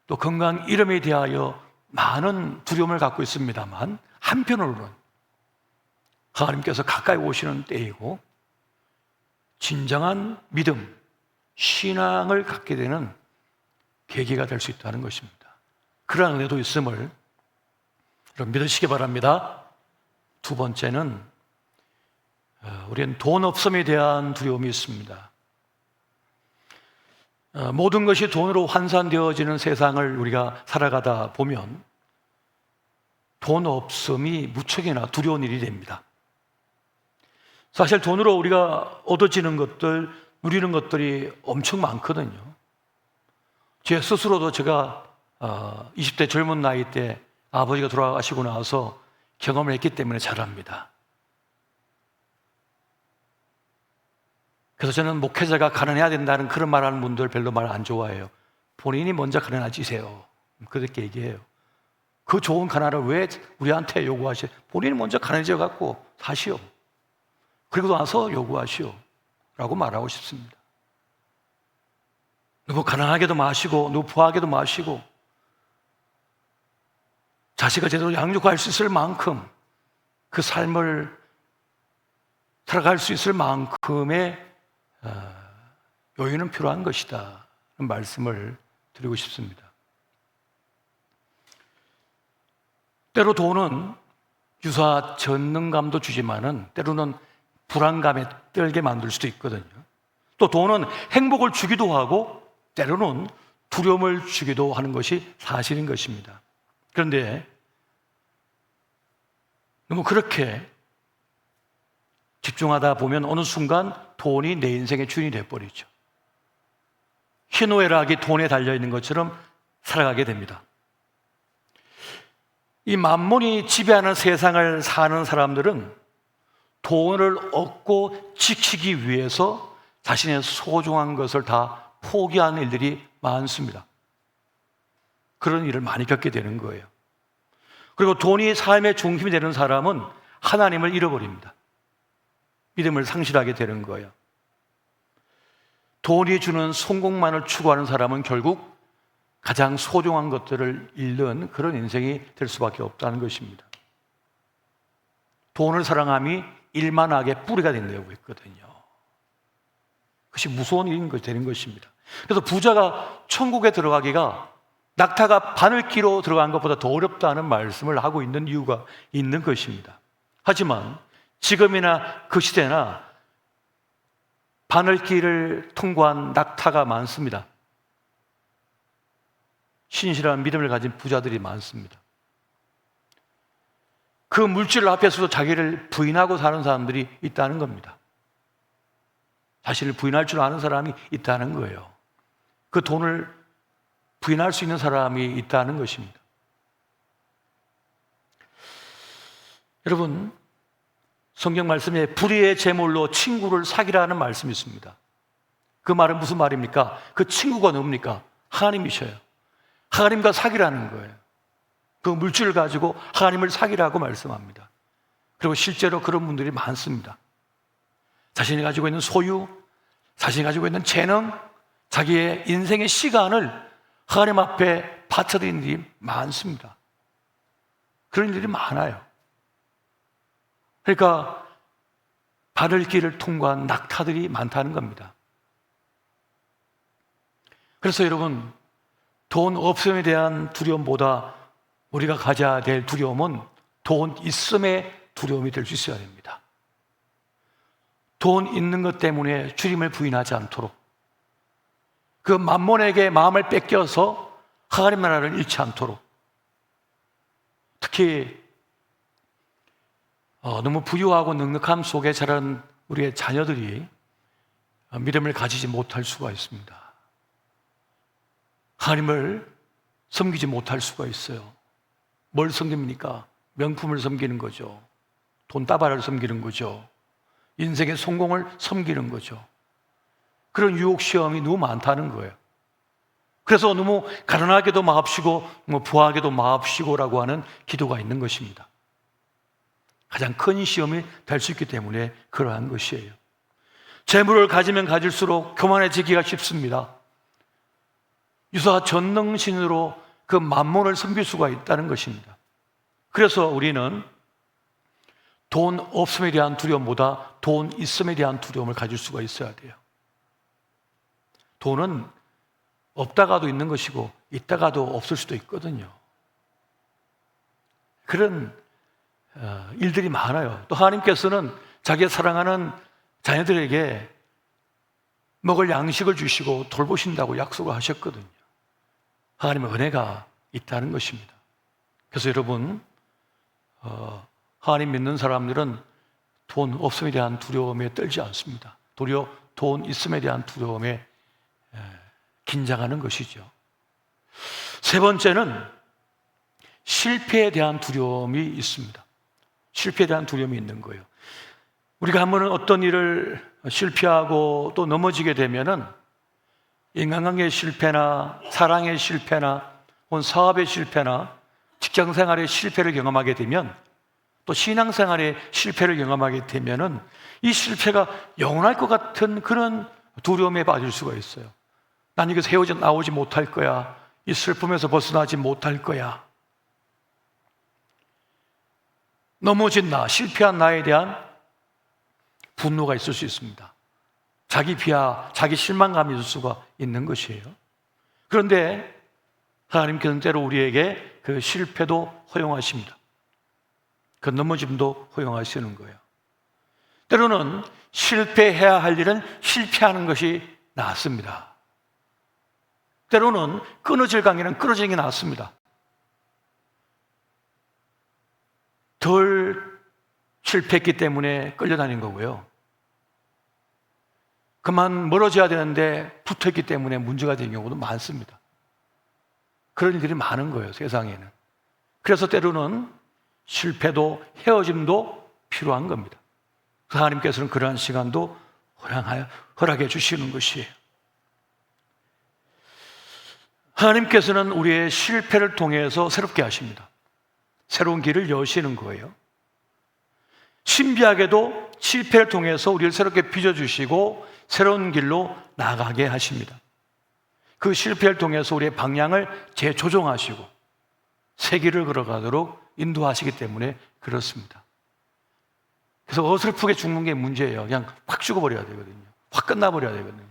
또 건강 잃음에 대하여 많은 두려움을 갖고 있습니다만 한편으로는 하나님께서 가까이 오시는 때이고 진정한 믿음, 신앙을 갖게 되는 계기가 될 수 있다는 것입니다. 그러한 은혜도 있음을 여러분 믿으시기 바랍니다. 두 번째는 우리는 돈 없음에 대한 두려움이 있습니다. 모든 것이 돈으로 환산되어지는 세상을 우리가 살아가다 보면 돈 없음이 무척이나 두려운 일이 됩니다. 사실 돈으로 우리가 얻어지는 것들, 누리는 것들이 엄청 많거든요. 제 스스로도 제가 20대 젊은 나이 때 아버지가 돌아가시고 나서 경험을 했기 때문에 잘 압니다. 그래서 저는 목회자가 가난해야 된다는 그런 말하는 분들 별로 말 안 좋아해요. 본인이 먼저 가난해지세요. 그렇게 얘기해요. 그 좋은 가난을 왜 우리한테 요구하시오? 본인이 먼저 가난해져 갖고 사시오. 그리고 나서 요구하시오. 라고 말하고 싶습니다. 누구 가난하게도 마시고 누구 부하게도 마시고 자식을 제대로 양육할 수 있을 만큼 그 삶을 살아갈 수 있을 만큼의 여유는 필요한 것이다. 그런 말씀을 드리고 싶습니다. 때로 돈은 유사 전능감도 주지만은 때로는 불안감에 떨게 만들 수도 있거든요. 또 돈은 행복을 주기도 하고 때로는 두려움을 주기도 하는 것이 사실인 것입니다. 그런데 너무 그렇게 집중하다 보면 어느 순간 돈이 내 인생의 주인이 되어버리죠. 희노애락이 돈에 달려있는 것처럼 살아가게 됩니다. 이 만몬이 지배하는 세상을 사는 사람들은 돈을 얻고 지키기 위해서 자신의 소중한 것을 다 포기하는 일들이 많습니다. 그런 일을 많이 겪게 되는 거예요. 그리고 돈이 삶의 중심이 되는 사람은 하나님을 잃어버립니다. 믿음을 상실하게 되는 거예요. 돈이 주는 성공만을 추구하는 사람은 결국 가장 소중한 것들을 잃는 그런 인생이 될 수밖에 없다는 것입니다. 돈을 사랑함이 일만하게 뿌리가 된다고 했거든요. 그것이 무서운 일인 것이 되는 것입니다. 그래서 부자가 천국에 들어가기가 낙타가 바늘기로 들어간 것보다 더 어렵다는 말씀을 하고 있는 이유가 있는 것입니다. 하지만 지금이나 그 시대나 바늘길을 통과한 낙타가 많습니다. 신실한 믿음을 가진 부자들이 많습니다. 그 물질 앞에서도 자기를 부인하고 사는 사람들이 있다는 겁니다. 자신을 부인할 줄 아는 사람이 있다는 거예요. 그 돈을 부인할 수 있는 사람이 있다는 것입니다. 여러분, 성경 말씀에 불의의 제물로 친구를 사귀라는 말씀이 있습니다. 그 말은 무슨 말입니까? 그 친구가 누굽니까? 하나님이셔요. 하나님과 사귀라는 거예요. 그 물질을 가지고 하나님을 사귀라고 말씀합니다. 그리고 실제로 그런 분들이 많습니다. 자신이 가지고 있는 소유, 자신이 가지고 있는 재능, 자기의 인생의 시간을 하나님 앞에 바쳐드리는 일이 많습니다. 그런 일이 많아요. 그러니까 바늘길을 통과한 낙타들이 많다는 겁니다. 그래서 여러분, 돈 없음에 대한 두려움보다 우리가 가져야 될 두려움은 돈 있음의 두려움이 될 수 있어야 됩니다. 돈 있는 것 때문에 주님을 부인하지 않도록, 그 만몬에게 마음을 뺏겨서 하나님 나라를 잃지 않도록, 특히 너무 부유하고 넉넉함 속에 자란 우리의 자녀들이 믿음을 가지지 못할 수가 있습니다. 하나님을 섬기지 못할 수가 있어요. 뭘 섬깁니까? 명품을 섬기는 거죠. 돈다발을 섬기는 거죠. 인생의 성공을 섬기는 거죠. 그런 유혹시험이 너무 많다는 거예요. 그래서 너무 가난하게도 마옵시고 부하게도 마옵시고라고 하는 기도가 있는 것입니다. 가장 큰 시험이 될 수 있기 때문에 그러한 것이에요. 재물을 가지면 가질수록 교만해지기가 쉽습니다. 유사 전능신으로 그 만몬을 섬길 수가 있다는 것입니다. 그래서 우리는 돈 없음에 대한 두려움보다 돈 있음에 대한 두려움을 가질 수가 있어야 돼요. 돈은 없다가도 있는 것이고 있다가도 없을 수도 있거든요. 그런 일들이 많아요. 또 하나님께서는 자기가 사랑하는 자녀들에게 먹을 양식을 주시고 돌보신다고 약속을 하셨거든요. 하나님의 은혜가 있다는 것입니다. 그래서 여러분, 하나님 믿는 사람들은 돈 없음에 대한 두려움에 떨지 않습니다. 도리어 돈 있음에 대한 두려움에 긴장하는 것이죠. 세 번째는 실패에 대한 두려움이 있습니다. 실패에 대한 두려움이 있는 거예요. 우리가 한 번은 어떤 일을 실패하고 또 넘어지게 되면은 인간관계의 실패나 사랑의 실패나 혹은 사업의 실패나 직장생활의 실패를 경험하게 되면 또 신앙생활의 실패를 경험하게 되면은 이 실패가 영원할 것 같은 그런 두려움에 빠질 수가 있어요. 난 이것에서 헤어져 나오지 못할 거야. 이 슬픔에서 벗어나지 못할 거야. 넘어진 나, 실패한 나에 대한 분노가 있을 수 있습니다. 자기 비하, 자기 실망감이 있을 수가 있는 것이에요. 그런데 하나님께서는 때로 우리에게 그 실패도 허용하십니다. 그 넘어짐도 허용하시는 거예요. 때로는 실패해야 할 일은 실패하는 것이 낫습니다. 때로는 끊어질 관계는 끊어지는 게 낫습니다. 덜 실패했기 때문에 끌려다닌 거고요. 그만 멀어져야 되는데 붙어있기 때문에 문제가 되는 경우도 많습니다. 그런 일들이 많은 거예요, 세상에는. 그래서 때로는 실패도 헤어짐도 필요한 겁니다. 하나님께서는 그러한 시간도 허락해 주시는 것이에요. 하나님께서는 우리의 실패를 통해서 새롭게 하십니다. 새로운 길을 여시는 거예요. 신비하게도 실패를 통해서 우리를 새롭게 빚어주시고 새로운 길로 나가게 하십니다. 그 실패를 통해서 우리의 방향을 재조정하시고 새 길을 걸어가도록 인도하시기 때문에 그렇습니다. 그래서 어설프게 죽는 게 문제예요. 그냥 확 죽어버려야 되거든요. 확 끝나버려야 되거든요.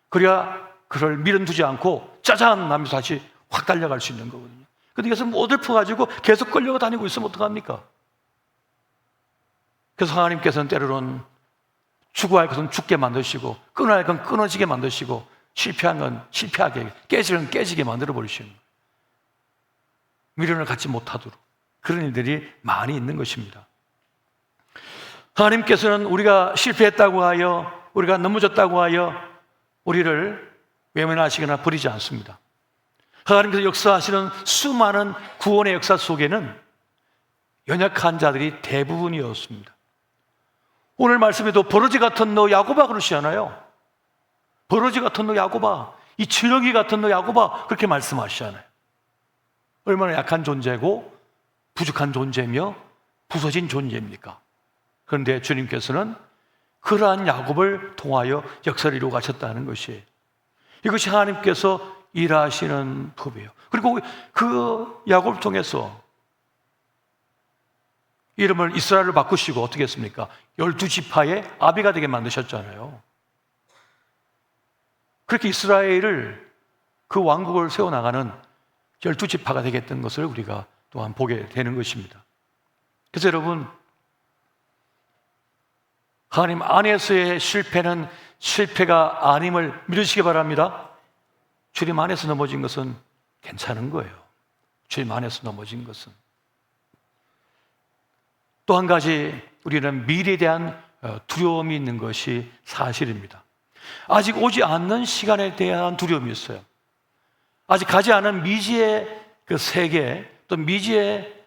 그래야 그걸 미련두지 않고 짜잔 하면서 다시 확 달려갈 수 있는 거거든요. 근데 그래서 어설퍼가지고 계속 끌려다니고 있으면 어떡합니까? 그래서 하나님께서는 때로는 추구할 것은 죽게 만드시고 끊어야 할 건 끊어지게 만드시고 실패한 건 실패하게, 깨지는 건 깨지게 만들어 버리시는 거예요. 미련을 갖지 못하도록 그런 일들이 많이 있는 것입니다. 하나님께서는 우리가 실패했다고 하여, 우리가 넘어졌다고 하여 우리를 외면하시거나 버리지 않습니다. 하나님께서 역사하시는 수많은 구원의 역사 속에는 연약한 자들이 대부분이었습니다. 오늘 말씀에도 버러지 같은 너 야고바 그러시잖아요. 버러지 같은 너 야고바, 이 지렁이 같은 너 야고바, 그렇게 말씀하시잖아요. 얼마나 약한 존재고 부족한 존재며 부서진 존재입니까? 그런데 주님께서는 그러한 야곱을 통하여 역사를 이루어 가셨다는 것이에요. 이것이 하나님께서 일하시는 법이에요. 그리고 그 야곱을 통해서 이름을 이스라엘로 바꾸시고 어떻게 했습니까? 12지파의 아비가 되게 만드셨잖아요. 그렇게 이스라엘을, 그 왕국을 세워나가는 12지파가 되겠다는 것을 우리가 또한 보게 되는 것입니다. 그래서 여러분, 하나님 안에서의 실패는 실패가 아님을 믿으시기 바랍니다. 주님 안에서 넘어진 것은 괜찮은 거예요. 주님 안에서 넘어진 것은. 또 한 가지, 우리는 미래에 대한 두려움이 있는 것이 사실입니다. 아직 오지 않는 시간에 대한 두려움이 있어요. 아직 가지 않은 미지의 그 세계, 또 미지의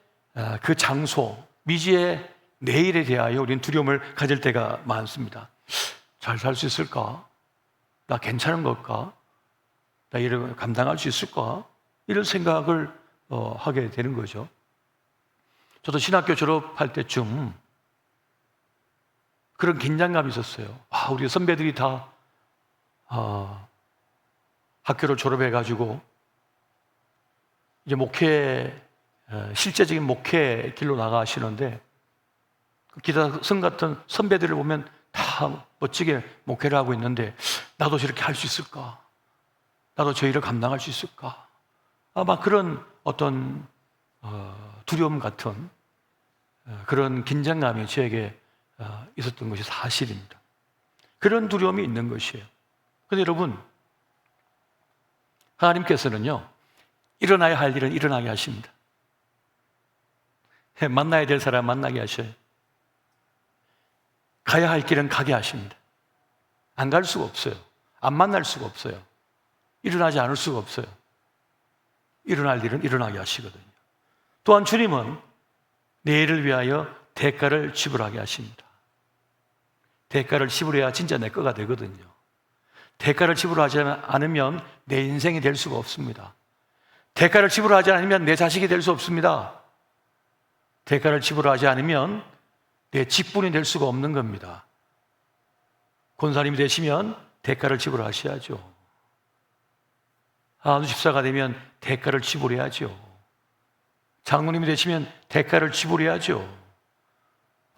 그 장소, 미지의 내일에 대하여 우리는 두려움을 가질 때가 많습니다. 잘 살 수 있을까? 나 괜찮은 걸까? 나 이를 감당할 수 있을까? 이런 생각을 하게 되는 거죠. 저도 신학교 졸업할 때쯤 그런 긴장감이 있었어요. 우리 선배들이 다 학교를 졸업해가지고 이제 실제적인 목회 길로 나가시는데, 기다성 같은 선배들을 보면 다 멋지게 목회를 하고 있는데, 나도 저렇게 할 수 있을까? 나도 저 일을 감당할 수 있을까? 아마 그런 어떤 두려움 같은 그런 긴장감이 저에게 있었던 것이 사실입니다. 그런 두려움이 있는 것이에요. 그런데 여러분, 하나님께서는요, 일어나야 할 일은 일어나게 하십니다. 만나야 될 사람 만나게 하셔요. 가야 할 길은 가게 하십니다. 안 갈 수가 없어요. 안 만날 수가 없어요. 일어나지 않을 수가 없어요. 일어날 일은 일어나게 하시거든요. 또한 주님은 내일을 위하여 대가를 지불하게 하십니다. 대가를 지불해야 진짜 내 거가 되거든요. 대가를 지불하지 않으면 내 인생이 될 수가 없습니다. 대가를 지불하지 않으면 내 자식이 될 수 없습니다. 대가를 지불하지 않으면 내 직분이 될 수가 없는 겁니다. 권사님이 되시면 대가를 지불하셔야죠. 집사가 되면 대가를 지불해야죠. 장로님이 되시면 대가를 지불해야죠.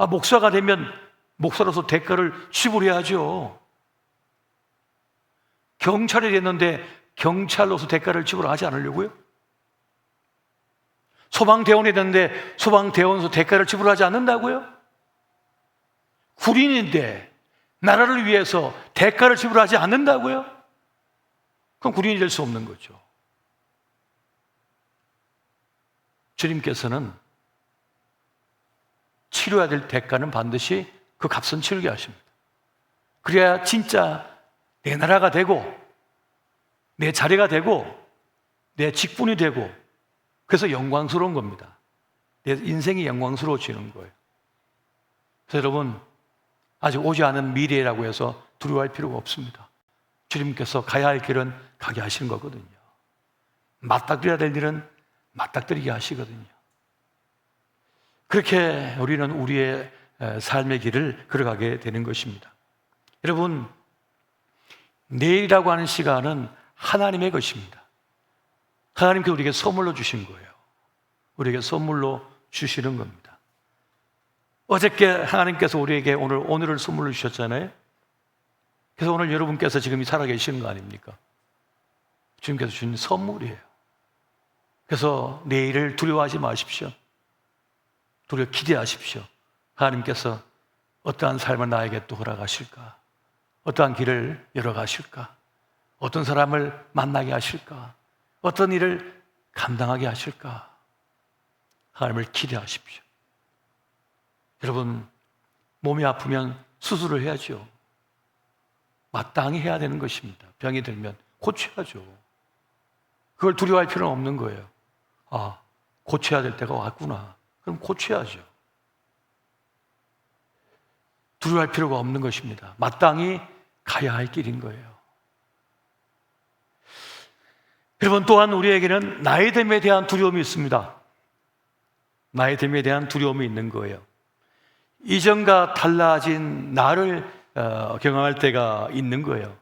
목사가 되면 목사로서 대가를 지불해야죠. 경찰이 됐는데 경찰로서 대가를 지불하지 않으려고요? 소방대원이 됐는데 소방대원으로서 대가를 지불하지 않는다고요? 군인인데 나라를 위해서 대가를 지불하지 않는다고요? 그럼 군인이 될 수 없는 거죠. 주님께서는 치러야 될 대가는 반드시 그 값은 치르게 하십니다. 그래야 진짜 내 나라가 되고 내 자리가 되고 내 직분이 되고 그래서 영광스러운 겁니다. 내 인생이 영광스러워지는 거예요. 그래서 여러분, 아직 오지 않은 미래라고 해서 두려워할 필요가 없습니다. 주님께서 가야 할 길은 가게 하시는 거거든요. 맞닥뜨려야 될 일은 맞닥뜨리게 하시거든요. 그렇게 우리는 우리의 삶의 길을 걸어가게 되는 것입니다. 여러분, 내일이라고 하는 시간은 하나님의 것입니다. 하나님께서 우리에게 선물로 주신 거예요. 우리에게 선물로 주시는 겁니다. 어저께 하나님께서 우리에게 오늘을 선물로 주셨잖아요. 그래서 오늘 여러분께서 지금 살아계시는 거 아닙니까? 주님께서 주신 선물이에요. 그래서 내일을 두려워하지 마십시오. 기대하십시오. 하나님께서 어떠한 삶을 나에게 또 허락하실까? 어떠한 길을 열어가실까? 어떤 사람을 만나게 하실까? 어떤 일을 감당하게 하실까? 하나님을 기대하십시오. 여러분, 몸이 아프면 수술을 해야죠. 마땅히 해야 되는 것입니다. 병이 들면 고쳐야죠. 그걸 두려워할 필요는 없는 거예요. 아, 고쳐야 될 때가 왔구나. 그럼 고쳐야죠. 두려워할 필요가 없는 것입니다. 마땅히 가야 할 길인 거예요. 여러분, 또한 우리에게는 나이 됨에 대한 두려움이 있습니다. 나이 됨에 대한 두려움이 있는 거예요. 이전과 달라진 나를 경험할 때가 있는 거예요.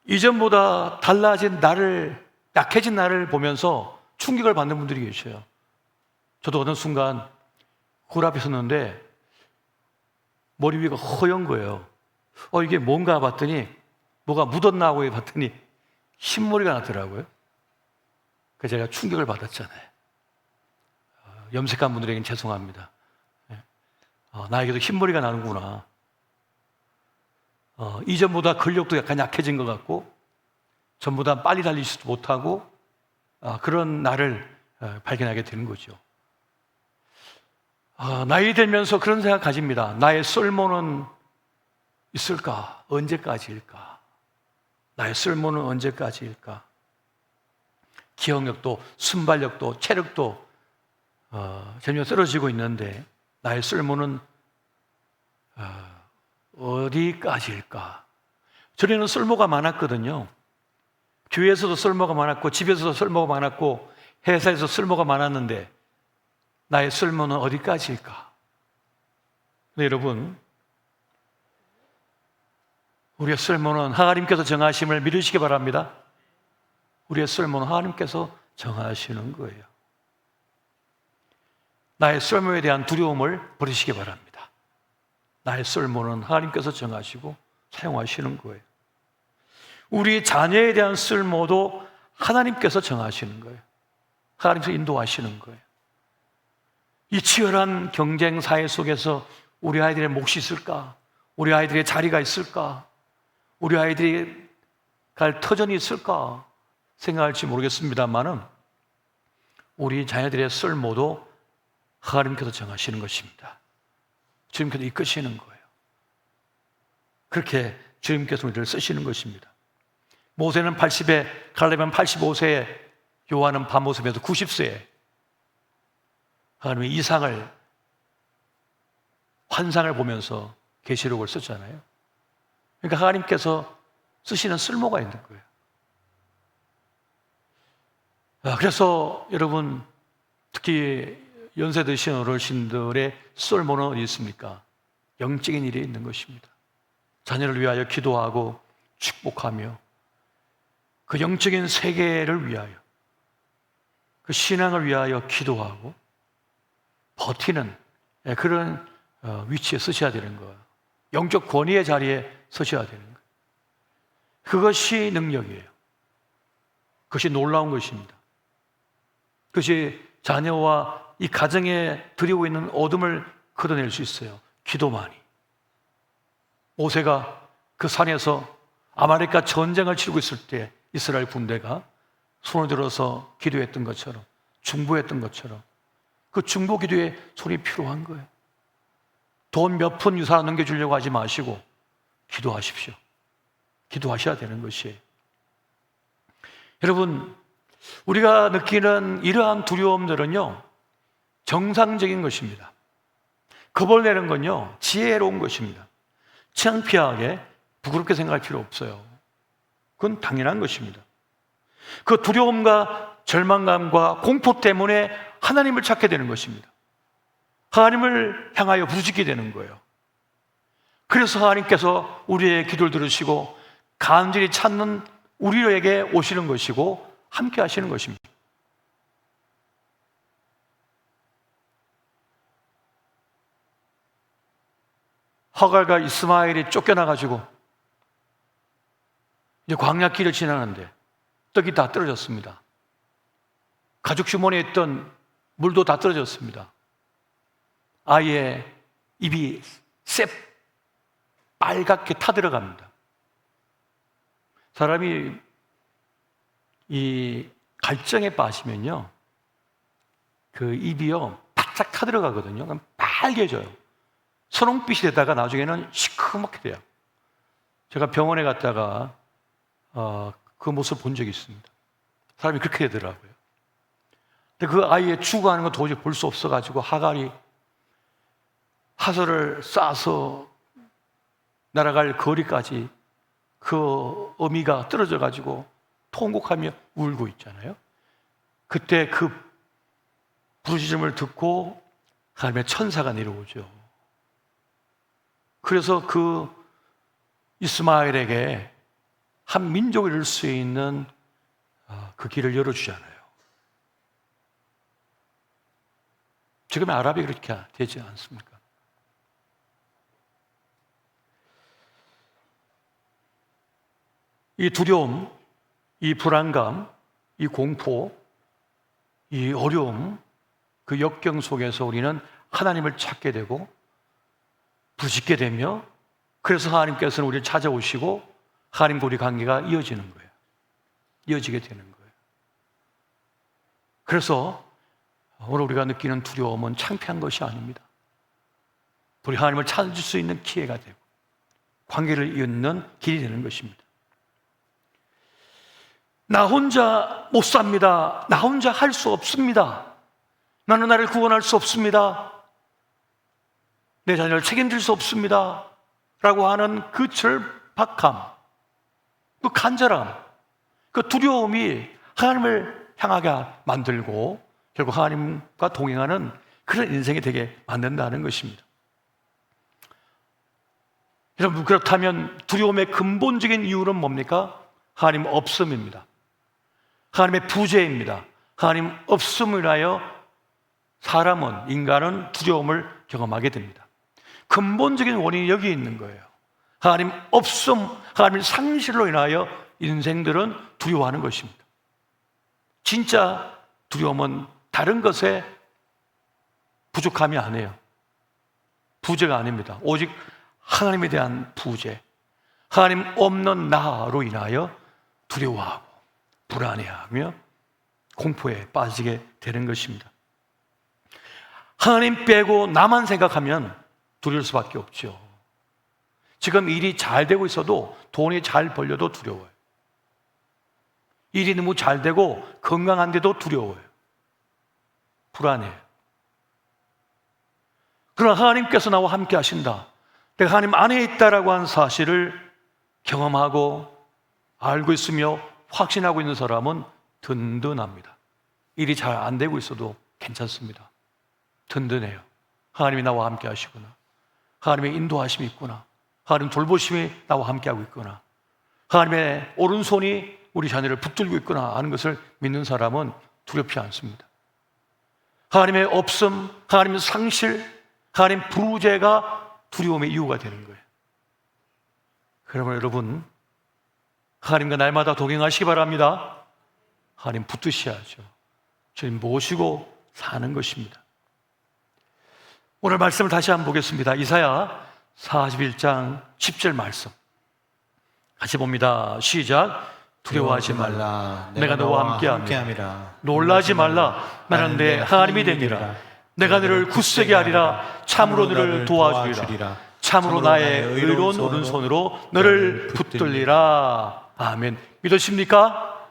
이전보다 달라진 나를, 약해진 나를 보면서 충격을 받는 분들이 계셔요. 저도 어느 순간 굴 앞에 섰는데 머리 위가 허연 거예요. 이게 뭔가 봤더니 뭐가 묻었나 하고 봤더니 흰머리가 나더라고요. 그래서 제가 충격을 받았잖아요. 염색한 분들에게는 죄송합니다. 나에게도 흰머리가 나는구나. 이전보다 근력도 약간 약해진 것 같고 전보다 빨리 달리지도 못하고 그런 나를 발견하게 되는 거죠. 나이 들면서 그런 생각 가집니다. 나의 쓸모는 있을까? 언제까지일까? 나의 쓸모는 언제까지일까? 기억력도, 순발력도, 체력도 점점 떨어지고 있는데 나의 쓸모는 어디까지일까? 전에는 쓸모가 많았거든요. 교회에서도 쓸모가 많았고 집에서도 쓸모가 많았고 회사에서 쓸모가 많았는데 나의 쓸모는 어디까지일까? 근데 여러분, 우리의 쓸모는 하나님께서 정하심을 믿으시기 바랍니다. 우리의 쓸모는 하나님께서 정하시는 거예요. 나의 쓸모에 대한 두려움을 버리시기 바랍니다. 나의 쓸모는 하나님께서 정하시고 사용하시는 거예요. 우리 자녀에 대한 쓸모도 하나님께서 정하시는 거예요. 하나님께서 인도하시는 거예요. 이 치열한 경쟁 사회 속에서 우리 아이들의 몫이 있을까? 우리 아이들의 자리가 있을까? 우리 아이들이 갈 터전이 있을까? 생각할지 모르겠습니다만은 우리 자녀들의 쓸모도 하나님께서 정하시는 것입니다. 주님께서 이끄시는 거예요. 그렇게 주님께서 우리를 쓰시는 것입니다. 모세는 80에, 갈렙은 85세에, 요한은 밤모습에서 90세에 하나님의 이상을, 환상을 보면서 계시록을 썼잖아요. 그러니까 하나님께서 쓰시는 쓸모가 있는 거예요. 그래서 여러분, 특히 연세 드신 어르신들의 쓸모는 어디 있습니까? 영적인 일에 있는 것입니다. 자녀를 위하여 기도하고 축복하며 그 영적인 세계를 위하여, 그 신앙을 위하여 기도하고 버티는 그런 위치에 서셔야 되는 거예요. 영적 권위의 자리에 서셔야 되는 거예요. 그것이 능력이에요. 그것이 놀라운 것입니다. 그것이 자녀와 이 가정에 들이고 있는 어둠을 걷어낼 수 있어요. 기도만이. 모세가 그 산에서 아말렉과 전쟁을 치르고 있을 때 이스라엘 군대가 손을 들어서 기도했던 것처럼, 중보했던 것처럼 그 중보 기도에 손이 필요한 거예요. 돈 몇 푼 유산 넘겨주려고 하지 마시고 기도하십시오. 기도하셔야 되는 것이에요. 여러분, 우리가 느끼는 이러한 두려움들은요, 정상적인 것입니다. 겁을 내는 건요, 지혜로운 것입니다. 창피하게, 부끄럽게 생각할 필요 없어요. 그건 당연한 것입니다. 그 두려움과 절망감과 공포 때문에 하나님을 찾게 되는 것입니다. 하나님을 향하여 부르짖게 되는 거예요. 그래서 하나님께서 우리의 기도를 들으시고 간절히 찾는 우리에게 오시는 것이고 함께 하시는 것입니다. 하갈과 이스마엘이 쫓겨나가지고 이제 광야길을 지나는데 떡이 다 떨어졌습니다. 가죽 주머니에 있던 물도 다 떨어졌습니다. 아이의 입이 빨갛게 타들어갑니다. 사람이 이 갈증에 빠지면요, 그 입이요 바짝 타들어가거든요. 그럼 빨개져요. 선홍빛이 되다가 나중에는 시커멓게 돼요. 제가 병원에 갔다가 그 모습을 본 적이 있습니다. 사람이 그렇게 되더라고요. 근데 그 아이의 죽어가는 거 도저히 볼 수 없어가지고 하갈이 하솔을 싸서 날아갈 거리까지 그 어미가 떨어져가지고 통곡하며 울고 있잖아요. 그때 그 부르짖음을 듣고 하나님의 천사가 내려오죠. 그래서 그 이스마엘에게 한 민족을 이룰 수 있는 그 길을 열어주잖아요. 지금의 아랍이 그렇게 되지 않습니까? 이 두려움, 이 불안감, 이 공포, 이 어려움, 그 역경 속에서 우리는 하나님을 찾게 되고 부르짖게 되며, 그래서 하나님께서는 우리를 찾아오시고 하나님과 우리 관계가 이어지는 거예요. 이어지게 되는 거예요. 그래서 오늘 우리가 느끼는 두려움은 창피한 것이 아닙니다. 우리 하나님을 찾을 수 있는 기회가 되고 관계를 이어는 길이 되는 것입니다. 나 혼자 못 삽니다. 나 혼자 할 수 없습니다. 나는 나를 구원할 수 없습니다. 내 자녀를 책임질 수 없습니다. 라고 하는 그 절박함, 그 간절함, 그 두려움이 하나님을 향하게 만들고 결국 하나님과 동행하는 그런 인생이 되게 만든다는 것입니다. 여러분, 그렇다면 두려움의 근본적인 이유는 뭡니까? 하나님 없음입니다. 하나님의 부재입니다. 하나님 없음을 인하여 사람은, 인간은 두려움을 경험하게 됩니다. 근본적인 원인이 여기 있는 거예요. 하나님 없음, 하나님 상실로 인하여 인생들은 두려워하는 것입니다. 진짜 두려움은 다른 것에 부족함이 아니에요. 부재가 아닙니다. 오직 하나님에 대한 부재, 하나님 없는 나로 인하여 두려워하고 불안해하며 공포에 빠지게 되는 것입니다. 하나님 빼고 나만 생각하면 두려울 수밖에 없죠. 지금 일이 잘 되고 있어도, 돈이 잘 벌려도 두려워요. 일이 너무 잘 되고 건강한데도 두려워요. 불안해요. 그러나 하나님께서 나와 함께 하신다, 내가 하나님 안에 있다라고 하는 사실을 경험하고 알고 있으며 확신하고 있는 사람은 든든합니다. 일이 잘 안 되고 있어도 괜찮습니다. 든든해요. 하나님이 나와 함께 하시구나, 하나님의 인도하심이 있구나, 하나님 돌보심이 나와 함께하고 있구나, 하나님의 오른손이 우리 자녀를 붙들고 있구나 하는 것을 믿는 사람은 두렵지 않습니다. 하나님의 없음, 하나님의 상실, 하나님 부르짖어가 두려움의 이유가 되는 거예요. 그러면 여러분, 하나님과 날마다 동행하시기 바랍니다. 하나님 붙드셔야죠. 주님 모시고 사는 것입니다. 오늘 말씀을 다시 한번 보겠습니다. 이사야 41장 10절 말씀 같이 봅니다. 시작. 두려워하지 말라. 내가 너와 함께함이라. 놀라지 말라. 나는 내 하나님이 됨이라. 내가 너를 굳세게 하리라. 참으로 너를 도와주리라. 참으로 나의 의로운 오른손으로 너를 붙들리라. 아멘. 믿으십니까?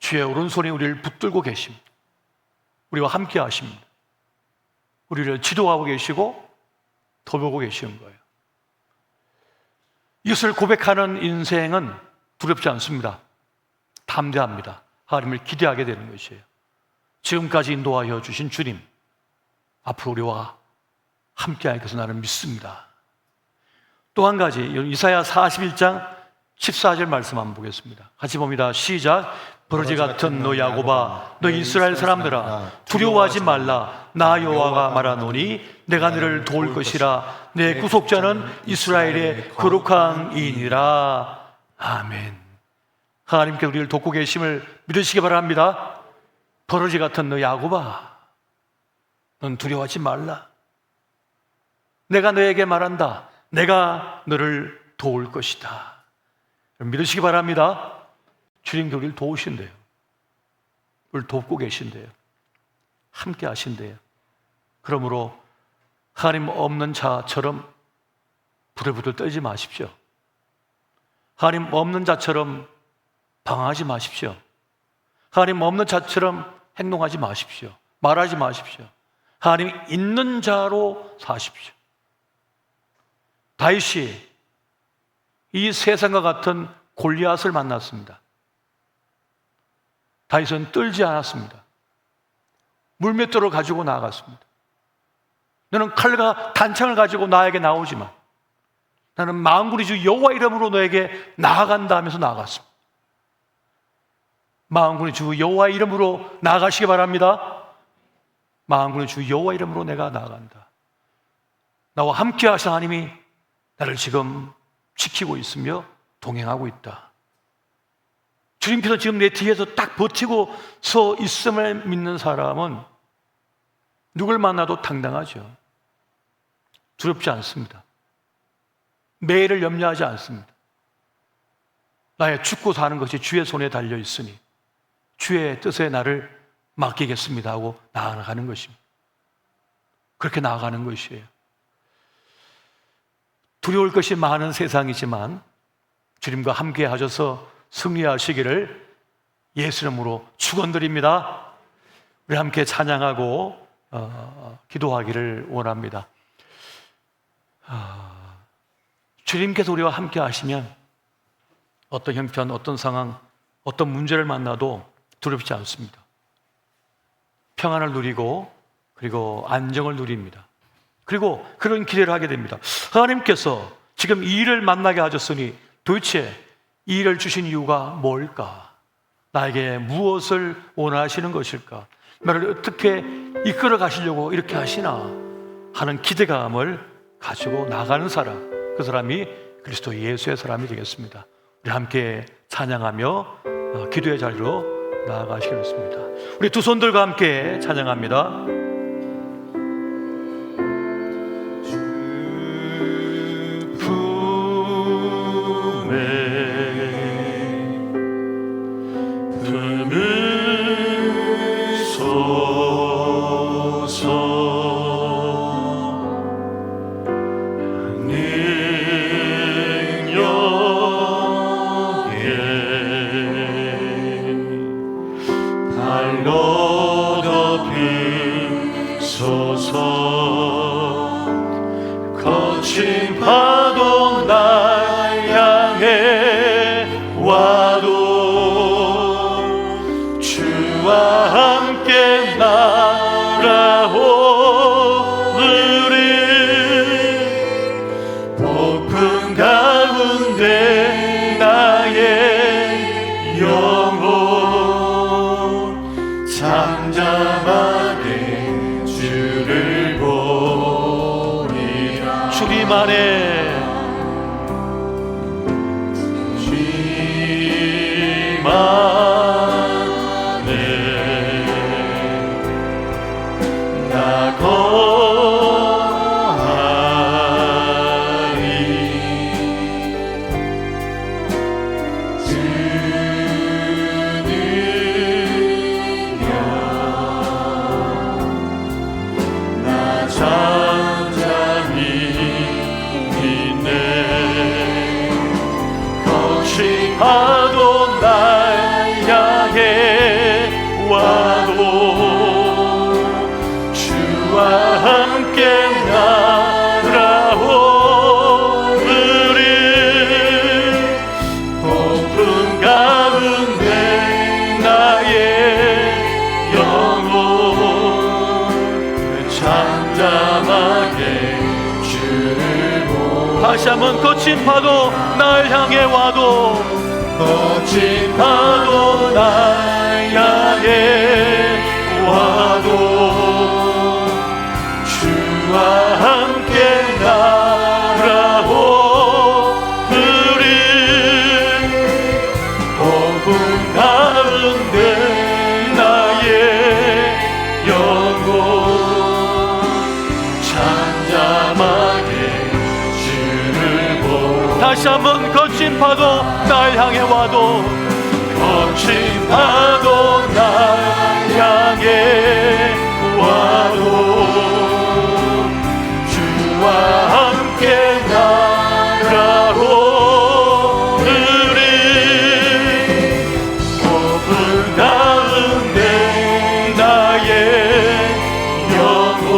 주의 오른손이 우리를 붙들고 계십니다. 우리와 함께 하십니다. 우리를 지도하고 계시고 돌보고 계시는 거예요. 이것을 고백하는 인생은 두렵지 않습니다. 담대합니다. 하나님을 기대하게 되는 것이에요. 지금까지 인도하여 주신 주님, 앞으로 우리와 함께할 것을 나는 믿습니다. 또 한 가지, 이사야 41장 14절 말씀 한번 보겠습니다. 같이 봅니다. 시작. 버러지 같은 너 야곱아, 너 이스라엘 사람들아, 두려워하지 말라. 나 여호와가 말하노니 내가 너를 도울 것이라. 내 구속자는 이스라엘의 거룩한 이인이라. 아멘. 하나님께 우리를 돕고 계심을 믿으시기 바랍니다. 버러지 같은 너 야곱아, 넌 두려워하지 말라. 내가 너에게 말한다. 내가 너를 도울 것이다. 믿으시기 바랍니다. 주님께 우리를 도우신대요. 우리를 돕고 계신대요. 함께 하신대요. 그러므로 하나님 없는 자처럼 부들부들 떨지 마십시오. 하나님 없는 자처럼 방황하지 마십시오. 하나님 없는 자처럼 행동하지 마십시오. 말하지 마십시오. 하나님 있는 자로 사십시오. 다윗이 이 세상과 같은 골리앗을 만났습니다. 다윗은 떨지 않았습니다. 물맷돌을 가지고 나아갔습니다. 너는 칼과 단창을 가지고 나에게 나오지만 나는 만군의 주 여호와 이름으로 너에게 나아간다 하면서 나아갔습니다. 만군의 주 여호와 이름으로 나아가시기 바랍니다. 만군의 주 여호와 이름으로 내가 나아간다. 나와 함께 하신 하나님이 나를 지금 지키고 있으며 동행하고 있다. 주님께서 지금 내 뒤에서 딱 버티고 서 있음을 믿는 사람은 누굴 만나도 당당하죠. 두렵지 않습니다. 매일을 염려하지 않습니다. 나의 죽고 사는 것이 주의 손에 달려 있으니 주의 뜻에 나를 맡기겠습니다 하고 나아가는 것입니다. 그렇게 나아가는 것이에요. 두려울 것이 많은 세상이지만 주님과 함께 하셔서 승리하시기를 예수 이름으로 축원드립니다. 우리 함께 찬양하고 기도하기를 원합니다. 주님께서 우리와 함께 하시면 어떤 형편, 어떤 상황, 어떤 문제를 만나도 두렵지 않습니다. 평안을 누리고 그리고 안정을 누립니다. 그리고 그런 기대를 하게 됩니다. 하나님께서 지금 이 일을 만나게 하셨으니 도대체 이 일을 주신 이유가 뭘까? 나에게 무엇을 원하시는 것일까? 나를 어떻게 이끌어 가시려고 이렇게 하시나? 하는 기대감을 가지고 나가는 사람, 그 사람이 그리스도 예수의 사람이 되겠습니다. 우리 함께 찬양하며 기도의 자리로 나아가시겠습니다. 우리 두 손들과 함께 찬양합니다.
거친 파도 날 향해 와도 주와 함께 날아오르리 폭풍 가운데 나의 영혼 잠잠하게 주를 보리
안에
나 거하리 주느냐 나 잠잠히 있네 거친 파도 날 향해 와도 주와 함께 날아오르리 폭풍 가운데 나의 영혼 잠잠하게 주를 보고
다시 한번 거친 파도 날 향해 와도
거친 파도 날 향해 와도 주와 함께 날아오르리 폭풍 가운데 나의 영혼 잠잠하게 주를 보고
다시 한번 거친 파도 날 향해 와도
거친 파도 날 향해 와도 주와 함께 날아오르리 폭풍 가운데 나의 영혼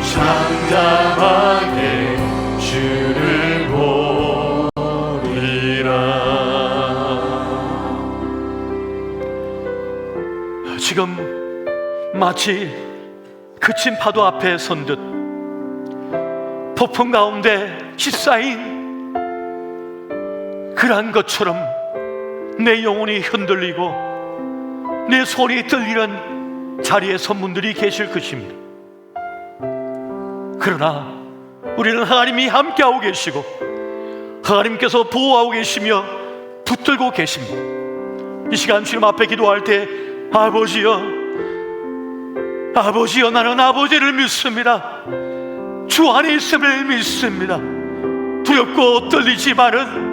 잠잠하게 주를 보리라.
지금 마치 그친 파도 앞에 선 듯 폭풍 가운데 휩싸인 그러한 것처럼 내 영혼이 흔들리고 내 손이 떨리는 자리에 선 분들이 계실 것입니다. 그러나 우리는 하나님이 함께하고 계시고 하나님께서 보호하고 계시며 붙들고 계십니다. 이 시간 주님 앞에 기도할 때 아버지여, 아버지여, 나는 아버지를 믿습니다. 주 안에 있음을 믿습니다. 두렵고 떨리지만은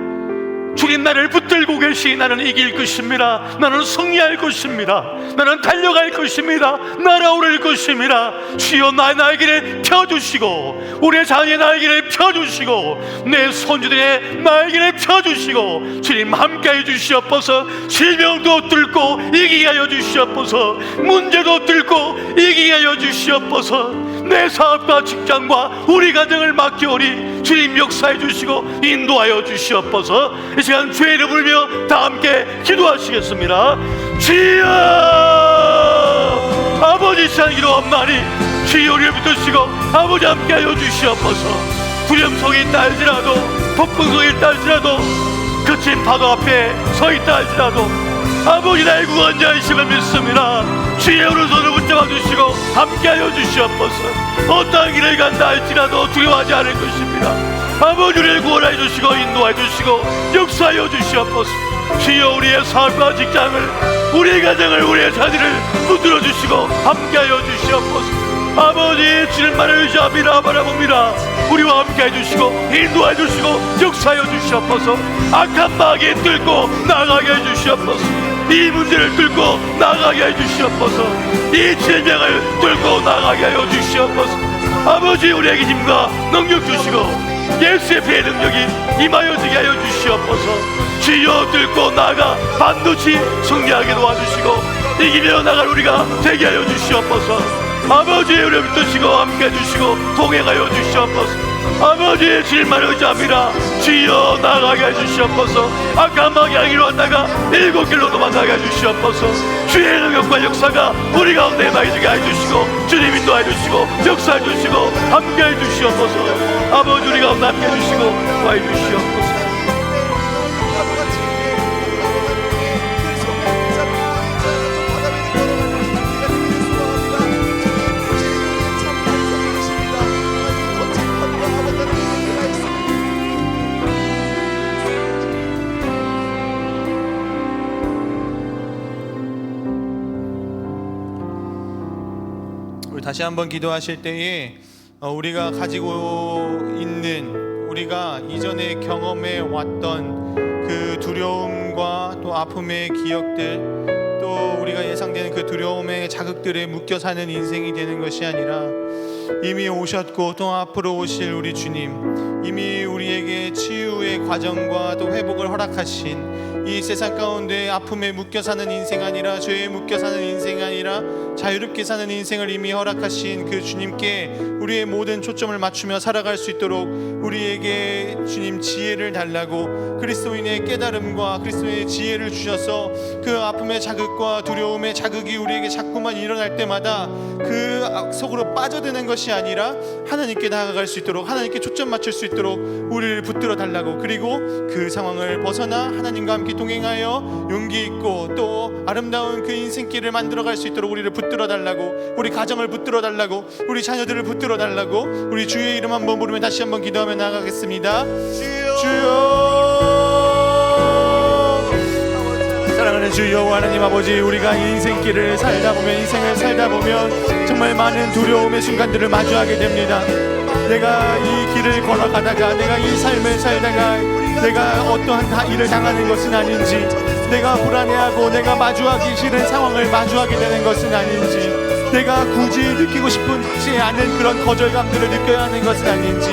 주님 나를 붙들고 계시. 나는 이길 것입니다. 나는 승리할 것입니다. 나는 달려갈 것입니다. 날아오를 것입니다. 주여 나의 날개를 펴주시고 우리의 자녀의 날개를 펴주시고 내 손주들의 날개를 펴주시고 주님 함께해 주시옵소서. 질병도 뚫고 이기게 하여 주시옵소서. 문제도 뚫고 이기게 하여 주시옵소서. 내 사업과 직장과 우리 가정을 맡기오니 주님 역사해 주시고 인도하여 주시옵소서. 이 시간 주의 이름 부르며 다 함께 기도하시겠습니다. 주여, 아버지 시간 기도합나니 주여 우리를 붙드시고 아버지 함께하여 주시옵소서. 두려움 속에 있다 할지라도 폭풍 속에 있다 할지라도 거친 파도 앞에 서 있다 할지라도 아버지 나의 구원자이심을 믿습니다. 주의 오른손을 붙잡아 주시고 함께하여 주시옵소서. 어떠한 길을 간다 할지라도 두려워하지 않을 것입니다. 아버지 우리를 구원하여 주시고 인도하여 주시고 역사하여 주시옵소서. 주여 우리의 사업과 직장을 우리의 가정을 우리의 자녀를 붙들어 주시고 함께하여 주시옵소서. 아버지 주님만을 의지합니다. 바라봅니다. 우리와 함께해 주시고 인도해 주시고 역사하여 주시옵소서. 악한 마귀 뚫고 나가게 해 주시옵소서. 이 문제를 뚫고 나가게 해 주시옵소서. 이 질병을 뚫고 나가게 하여 주시옵소서. 아버지 우리에게 힘과 능력 주시고 예수의 피의 능력이 임하여지게 하여 주시옵소서. 주여 뚫고 나가 반드시 승리하게 도와주시고 이기며 나갈 우리가 되게 하여 주시옵소서. 아버지의 우리를 붙드시고 함께 해주시고 동행하여 주시옵소서. 아버지의 질만 의지합니다. 주여 나가게 해주시옵소서. 악한 마귀 향기로 왔다가 일곱 길로 도망가게 해주시옵소서. 주의 능력과 역사가 우리 가운데 임하게 해주시고 주님 인도해 주시고 역사해 주시고 함께 해주시옵소서. 아버지 우리 가운데 함께 해주시고 도와해 주시옵소서.
우리 다시 한번 기도하실 때에 우리가 가지고 있는, 우리가 이전에 경험해 왔던 그 두려움과 또 아픔의 기억들, 또 우리가 예상되는 그 두려움의 자극들에 묶여 사는 인생이 되는 것이 아니라 이미 오셨고 또 앞으로 오실 우리 주님, 이미 우리에게 치유의 과정과 또 회복을 허락하신 이 세상 가운데 아픔에 묶여 사는 인생 아니라, 죄에 묶여 사는 인생 아니라 자유롭게 사는 인생을 이미 허락하신 그 주님께 우리의 모든 초점을 맞추며 살아갈 수 있도록 우리에게 주님 지혜를 달라고, 그리스도인의 깨달음과 그리스도인의 지혜를 주셔서 그 아픔의 자극과 두려움의 자극이 우리에게 자꾸만 일어날 때마다 그 속으로 빠져드는 것이 아니라 하나님께 다가갈 수 있도록, 하나님께 초점 맞출 수 있도록 우리를 붙들어 달라고, 그리고 그 상황을 벗어나 하나님과 함께 동행하여 용기 있고 또 아름다운 그 인생길을 만들어갈 수 있도록 우리를 붙들어 달라고, 우리 가정을 붙들어 달라고, 우리 자녀들을 붙들어 달라고, 우리 주의 이름 한번 부르면 다시 한번 기도하며 나아가겠습니다. 주여, 사랑하는 주여 하나님 아버지, 우리가 인생길을 살다 보면, 인생을 살다 보면 정말 많은 두려움의 순간들을 마주하게 됩니다. 내가 이 길을 걸어가다가, 내가 이 삶을 살다가 내가 어떠한 일을 당하는 것은 아닌지, 내가 불안해하고 내가 마주하기 싫은 상황을 마주하게 되는 것은 아닌지, 내가 굳이 느끼고 싶지 않은 그런 거절감들을 느껴야 하는 것은 아닌지,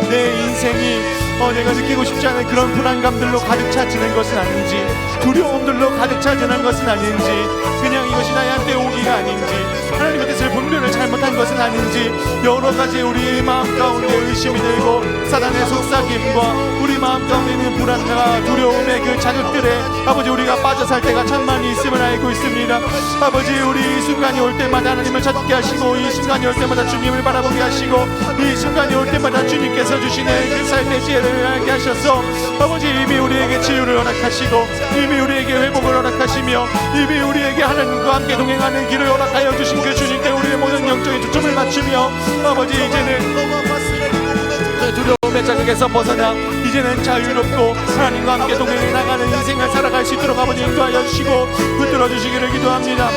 내 인생이 내가 느끼고 싶지 않은 그런 불안감들로 가득 차지는 것은 아닌지, 두려움들로 가득 차지는 것은 아닌지, 그냥 이것이 나한테 오기가 아닌지, 하나님의 뜻을 분별을 잘못한 것은 아닌지, 여러 가지 우리 마음 가운데 의심이 들고 사단의 속삭임과 우리 마음 가운데 있는 불안과 두려움의 그 자극들에 아버지 우리가 빠져 살 때가 참 많이 있음을 알고 있습니다. 아버지, 우리 이 순간이 올 때마다 하나님을 찾게 하시고, 이 순간이 올 때마다 주님을 바라보게 하시고, 이 순간이 올 때마다 주님께서 주시는 그 삶의 지혜를 알게 하셔서 아버지 이미 우리에게 치유를 허락하시고, 이미 우리에게 회복을 허락하시며, 이미 우리에게 하나님과 함께 동행하는 길을 허락하여 주신 그 주님께 우리의 모든 영적인 초점을 맞추며 아버지 이제는 그 두려움의 자극에서 벗어나 이제는 자유롭고 하나님과 함께 동행해 나가는 인생을 살아갈 수 있도록 아버지 인도하여 주시고 붙들어 주시기를 기도합니다.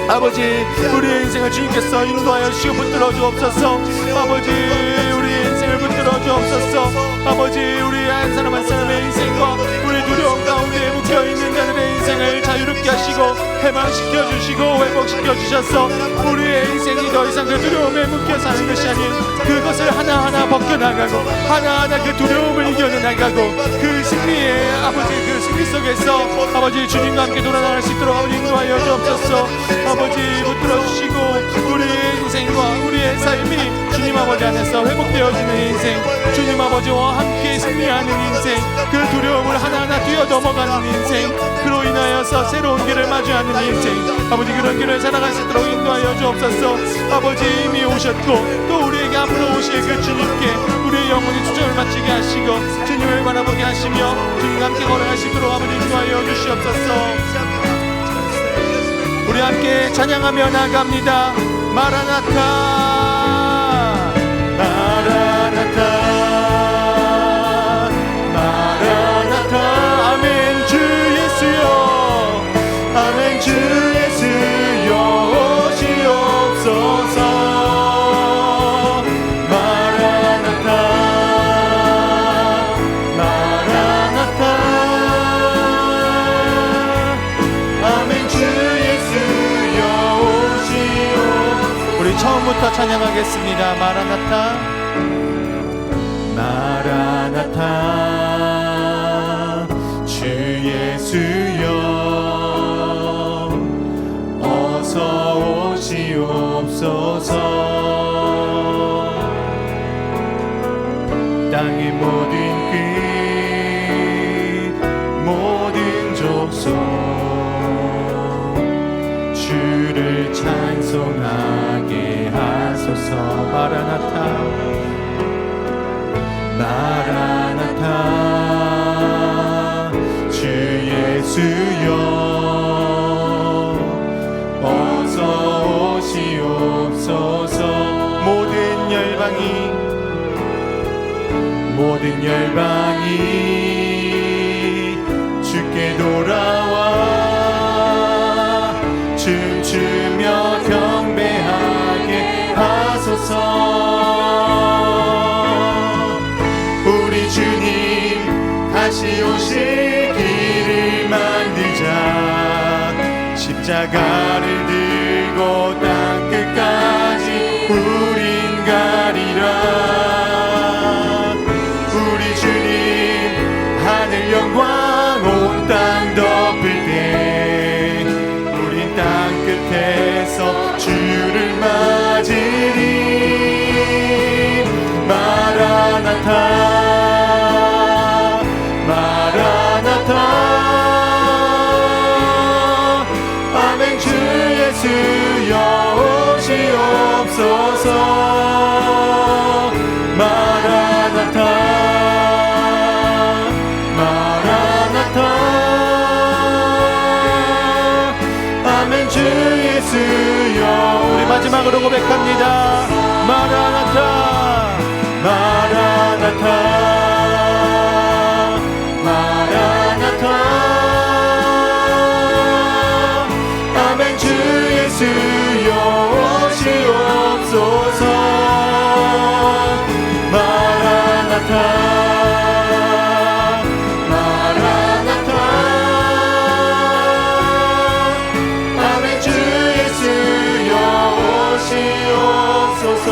아버지, 우리의 인생을 주님께서 인도하여 주시고 붙들어 주옵소서. 아버지, 우리의 인생을 붙들어 주옵소서. 아버지, 우리 한 사람 한 사람의 인생과 우리 두려움 가운데 묶여있는 자들의 인생을 자유롭게 하시고 해방시켜 주시고 회복시켜 주셔서 우리의 인생이 더 이상 그 두려움에 묶여 사는 것이 아닌 그것을 하나하나 벗겨나가고 하나하나 그 두려움을 이겨나가고 그 승리의 아버지 그 승리 속에서 아버지 주님과 함께 돌아나갈 수 있도록 아버지 인도하여 주옵소서. 아버지 붙들어 주시고 우리의 인생과 우리의 삶이 주님 아버지 안에서 회복되어지는 인생, 주님 아버지와 함께 승리하는 인생, 그 두려움을 하나하나 뛰어넘어가는 인생, 그로 인하여서 새로운 길을 마주하는 인생, 아버지 그런 길을 살아갈 수 있도록 인도하여 주옵소서. 아버지 이미 오셨고 또 우리에게 앞으로 오실 그 주님께 우리의 영혼이 초점을 맞추게 하시고 주님을 바라보게 하시며 주님과 함께 걸어갈 수 있도록 아버지 인도하여 주시옵소서. 우리 함께 찬양하며 나갑니다. 마라나타 마라나타 마라나타. 아멘. 주 예수여, 아멘. 주 예수여 오시옵소서. 마라나타 마라나타. 아멘. 주 예수여 오시옵소서. 우리 처음부터 찬양하겠습니다. 마라나타 마라나타. 주 예수여 어서 오시옵소서. 땅의 모든 끝 모든 족속 주를 찬송하게 하소서. 마라나타 마라나타. 주 예수여 어서 오시옵소서. 모든 열방이 주께 돌아와 춤추며 경배하게
십자가를 들고 땅 끝까지 우린 가리라. 우리 주님 하늘 영광 온 땅 덮을 때 우린 땅 끝에서 주를 맞으리. 마라나타 주여 오시옵소서. 마라나타 마라나타 아멘. 주 예수여.
우리 마지막으로 고백합니다. 마라나타
마라나타 마라나타 아멘. 주 예수여 오시옵소서. 마라나타 마라나타 아멘. 주 예수여 오시옵소서.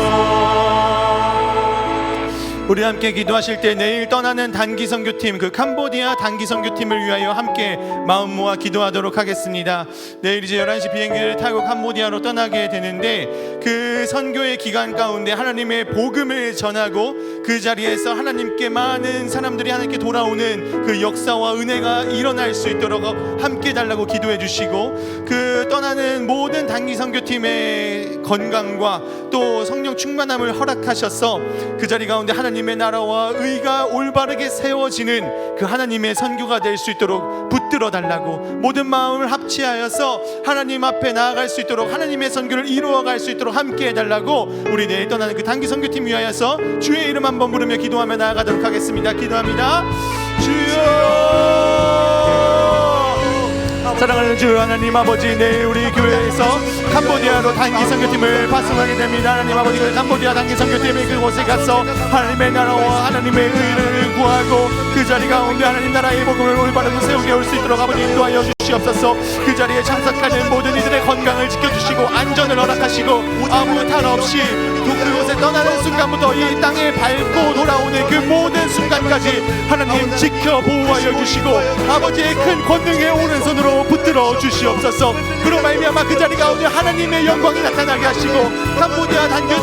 우리 함께 기도하실 때 내일 떠나는 단기 선교팀, 그 캄보디아 단기 선교팀을 위하여 함께 마음 모아 기도하도록 하겠습니다. 내일 이제 11시 비행기를 타고 캄보디아로 떠나게 되는데, 그 선교의 기간 가운데 하나님의 복음을 전하고 그 자리에서 하나님께 많은 사람들이 하나님께 돌아오는 그 역사와 은혜가 일어날 수 있도록 함께 달라고 기도해 주시고, 그 떠나는 모든 단기 선교팀의 건강과 또 성령 충만함을 허락하셔서 그 자리 가운데 하나님의 나라와 의가 올바르게 세워지는 그 하나님의 선교가 될 수 있도록 붙들어 달라고, 모든 마음을 합치하여서 하나님 앞에 나아갈 수 있도록 하나님의 선교를 이루어갈 수 있도록 함께 해달라고, 우리 내일 떠나는 그 단기 선교팀 위하여서 주의 이름 한번 부르며 기도하며 나아가도록 하겠습니다. 기도합니다. 주여, 사랑하는 주 하나님 아버지, 내일 우리 교회에서 캄보디아로 단기 선교팀을 파송하게 됩니다. 하나님 아버지, 그 캄보디아 단기 선교팀이 그곳에 가서 하나님의 나라와 하나님의 의를 구하고 그 자리 가운데 하나님 나라의 복음을 올바르게 세우게 올 수 있도록 아버지 인도하여 주시옵소서. 그 자리에 참석하는 모든 이들의 건강을 지켜주시고 안전을 허락하시고 아무 탈 없이 그곳에 떠나는 순간부터 이 땅에 밟고 돌아오는 그 모든 순간까지 하나님 지켜 보호하여 주시고 아버지의 큰 권능의 오른손으로 붙들어 주시옵소서. 그로 말미암아 그 자리 가운데 하나님의 영광이 나타나게 하시고 캄보디아 단기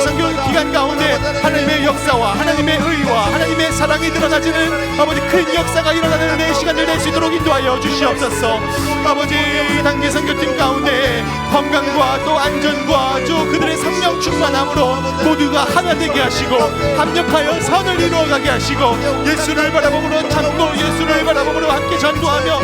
선교 기간 가운데 하나님의 역사와 하나님의 의와 하나님의 사랑이 드러나지는 아버지 큰 역사가 일어나는 내 시간을 낼 수 있도록 인도하여 주시옵소서. 아버지 단기 선교팀 가운데 건강과 또 안전과 또 그들의 성령 충만함으로 모두가 하나 되게 하시고 합력하여 선을 이루어가게 하시고 예수를 바라보므로 참고 예수를 바라보므로 함께 전도하며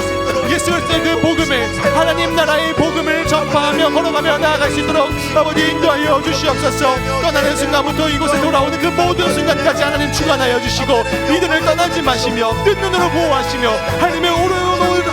예수 그리스도의 그 복음을, 하나님 나라의 복음을 전파하며 걸어가며 나아갈 수 있도록 아버지 인도하여 주시옵소서. 떠나는 순간부터 이곳에 돌아오는 그 모든 순간까지 하나님 주관하여 주시고 이들을 떠나지 마시며 뜬 눈으로 보호하시며 하나님의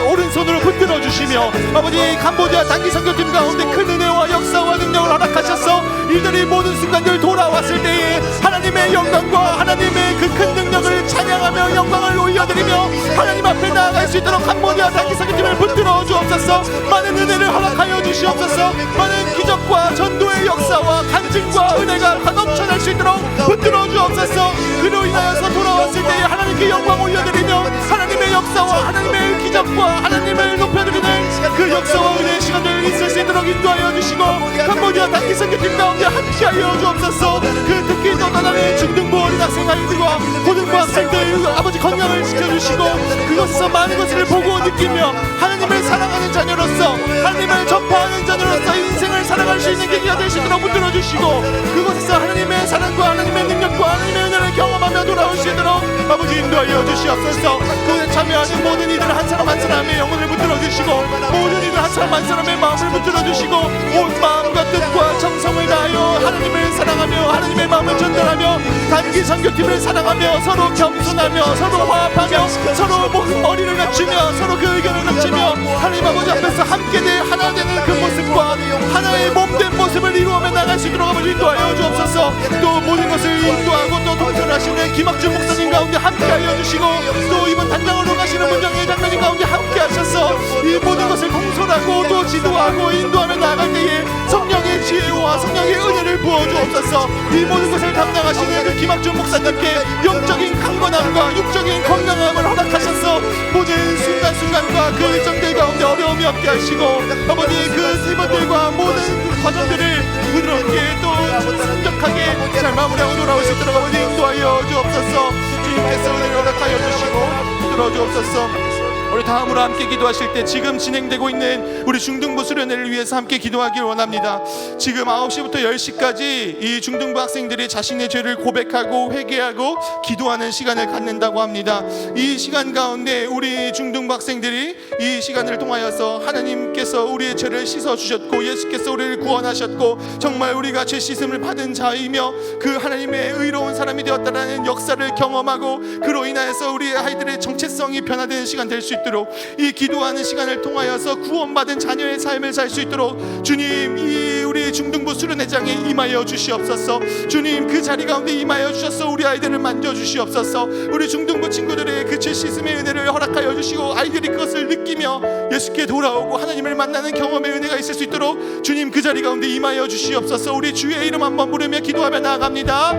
오른손으로 붙들어 주시며 아버지 캄보디아 단기 선교팀 가운데 큰 은혜와 역사와 능력을 허락하셔서 이들이 모든 순간들 돌아왔을 때에 하나님의 영광과 하나님의 그 큰 능력을 찬양하며 영광을 올려드리며 하나님 앞에 나아갈 수 있도록 캄보디아 단기 선교팀을 붙들어 주옵소서. 많은 은혜를 허락하여 주시옵소서. 많은 기적과 전도의 역사와 간증과 은혜가 다 넘쳐날 수 있도록 붙들어 주옵소서. 그로 인하여서 돌아왔을 때에 하나님께 영광 올려드리며 하나님의 역사와 하나님의 기적과 하나님을 높여드리는 그 역사와 은혜의 시간을 있을 수 있도록 인도하여 주시고 캄보디아 단기 선교팀 가운데 함께하여 주옵소서. 그 특히 또 떠나는 중등부 어린 학생 아이들과 고등부 학생들 아버지 건강을 지켜주시고 그것에서 많은 것을 보고 느끼며 하나님을 사랑하는 자녀로서 하나님을 전파하는 자녀로서 인생을 살아갈 수 있는 계기가 될 수 있도록 붙들어 주시고 그곳에서 하나님의 사랑과 하나님의 능력과 하나님의 은혜를 경험하며 돌아올 수 있도록 아버지 인도하여 주시옵소서. 그 참여하는 모든 이들 한 사람 한 사람의 영혼을 붙들어 주시고 모든 이들 한 사람 한 사람의 마음을 붙들어 주시고 온 마음과 뜻과 정성을 다하여 하나님을 사랑하며 하나님의 마음을 전달하며 단기 선교팀을 사랑하며 서로 겸손하며 서로 화합하며 서로 머리를 갖추며 서로 그 의견을 갖추며 하나님 아버지 앞에서 함께 하나 되는 그 모습과 하나의 몸된 모습을 이루어며 나갈 수 있도록 아버지 인도하여 주옵소서. 또 모든 것을 인도하고 또 통솔하시는 김학준 목사님 가운데 함께하여 주시고 또 이번 단장으로 가시는 문정의 장로님 가운데 함께 하셔서 이 이 모든 것을 공손하고 또 지도하고 인도하며 나아갈 때에 성령의 지혜와 성령의 은혜를 부어주옵소서. 이 모든 것을 담당하시는 그 김학준 목사님께 영적인 강건함과 육적인 건강함을 허락하셔서 모든 순간순간과 그 일정들 가운데 어려움이 없게 하시고 아버지 그 팀원들과 모든 그 과정들을 부드럽게 또 순적하게 잘 마무리하고 돌아올 수 있도록 아버지 인도하여 주옵소서. 주님께서 은혜를 허락하여 주시고 들어주옵소서. 우리 다음으로 함께 기도하실 때 지금 진행되고 있는 우리 중등부 수련회를 위해서 함께 기도하길 원합니다. 지금 9시부터 10시까지 이 중등부 학생들이 자신의 죄를 고백하고 회개하고 기도하는 시간을 갖는다고 합니다. 이 시간 가운데 우리 중등부 학생들이 이 시간을 통하여서 하나님께서 우리의 죄를 씻어주셨고 예수께서 우리를 구원하셨고 정말 우리가 죄 씻음을 받은 자이며 그 하나님의 의로운 사람이 되었다라는 역사를 경험하고 그로 인하여서 우리 아이들의 정체성이 변화되는 시간 될 수 있도록 이 기도하는 시간을 통하여서 구원받은 자녀의 삶을 살 수 있도록 주님 이 우리 중등부 수련회장에 임하여 주시옵소서. 주님 그 자리 가운데 임하여 주셔서 우리 아이들을 만져 주시옵소서. 우리 중등부 친구들의 그 죄 씻음의 은혜를 허락하여 주시고 아이들이 그것을 느끼며 예수께 돌아오고 하나님을 만나는 경험의 은혜가 있을 수 있도록 주님 그 자리 가운데 임하여 주시옵소서. 우리 주의 이름 한번 부르며 기도하며 나아갑니다.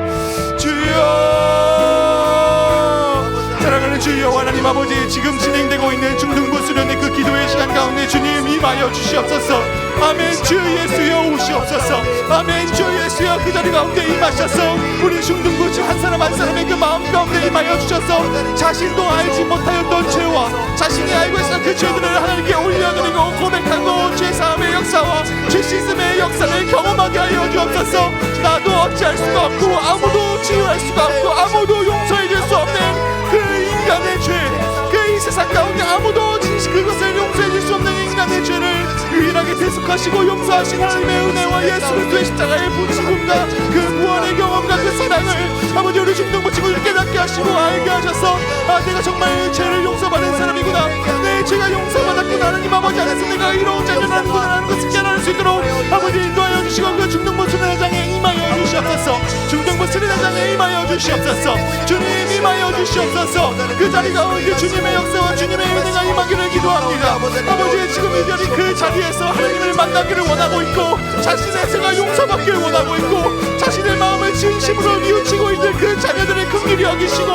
주여 사랑하는 주여 하나님 아버지 지금 진행되고 있는 중등부 수련의 그 기도의 시간 가운데 주님 임하여 주시옵소서. 아멘. 주 예수여 오시옵소서. 아멘. 주 예수여 그 자리 가운데 임하셔서 우리 중등부 한 사람 한 사람의 그 마음 가운데 임하여 주셔서 자신도 알지 못하였던 죄와 자신이 알고 있었던 그 죄들을 하나님께 올려드리고 고백하고 죄사함의 역사와 죄 씻음의 역사를 경험하게 하여 주옵소서. 나도 어찌할 수가 없고 아무도 치유할 수가 없고 아무도 용서해 줄 수 없는 그 인간의 죄, 그 이 세상 가운데 아무도 그것을 용서해 줄 수 없는 인간의 죄를 유일하게 대속하시고 용서하신 하나님의 은혜와 예수 그리스도의 십자가의 부활과 그 구원의 경험과 그 사랑을 아버지 우리 중등부 친구들 깨닫게 하시고 알게 하셔서 아 내가 정말 죄를 용서받은 사람이구나, 내 죄가 용서받았구나, 하나님 아버지 안에서 내가 이로운 자녀라는 것을 깨달을 수 있도록 아버지 인도하여 주시고 그 중등부 수련회장에 임하여 주시옵소서. 중등부 수련회장에 임하여 주시옵소서. 주님 임하여 주시옵소서. 그 자리 가운데 주님의 역사와 주님의 은혜가 임하기를 기도합니다. 아버지 지금 이 자리 그 자리에서 하나님을 만나기를 원하고 있고 자신의 죄가 용서받기를 원하고 있고 자신의 마음을 진심으로 뉘우치고 있는 그 자녀들의 긍휼히 여기시고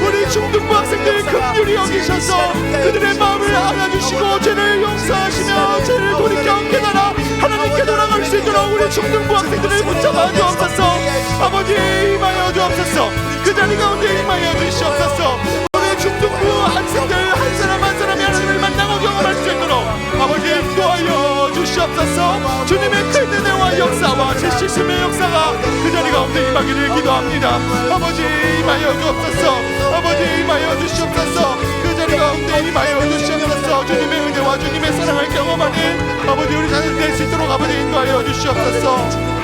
우리 중등부 학생들의 긍휼히 여기셔서 그들의 마음을 안아주시고 죄를 용서하시며 죄를 돌이켜 깨달아 하나님께 돌아갈 수 있도록 우리 중등부 학생들을 붙잡아 주옵소서. 아버지 임하여 주옵소서. 그 자리 가운데 임하여 주시옵소서. 우리 중등부 학생들 한 사람 한 사람이 하나님을 만나고 경험할 수 있도록 아버지 인도하여 주시옵소서. 주님의 큰 은혜와 역사와 제 씻음의 역사가 그 자리 가운데 임하기를 기도합니다. 아버지 임하여 주옵소서. 아버지 임하여 주시옵소서. 그 자리 가운데 임하여 주시옵소서. 주님의 은혜와 주님의 사랑을 경험하는 아버지 우리 자녀들 될 수 있도록 아버지 인도하여 주시옵소서.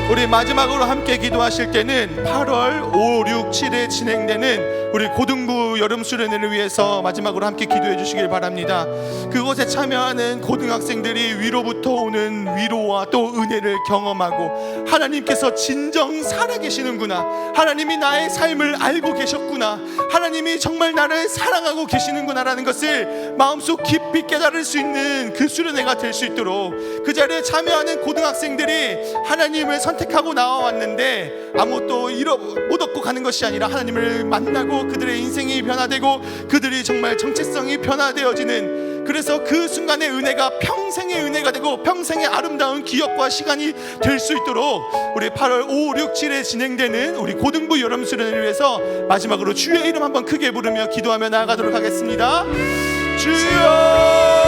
우리 마지막으로 함께 기도하실 때는 8월 5, 6, 7에 진행되는 우리 고등부 여름 수련회를 위해서 마지막으로 함께 기도해 주시길 바랍니다. 그곳에 참여하는 고등학생들이 위로부터 오는 위로와 또 은혜를 경험하고 하나님께서 진정 살아계시는구나, 하나님이 나의 삶을 알고 계셨구나, 하나님이 정말 나를 사랑하고 계시는구나 라는 것을 마음속 깊이 깨달을 수 있는 그 수련회가 될 수 있도록 그 자리에 참여하는 고등학생들이 하나님을 선택하고 나와왔는데 아무것도 못 얻고 가는 것이 아니라 하나님을 만나고 그들의 인생이 변화되고 그들이 정말 정체성이 변화되어지는, 그래서 그 순간의 은혜가 평생의 은혜가 되고 평생의 아름다운 기억과 시간이 될 수 있도록 우리 8월 5, 6, 7에 진행되는 우리 고등부 여름 수련회를 위해서 마지막으로 주의 이름 한번 크게 부르며 기도하며 나아가도록 하겠습니다. 주여,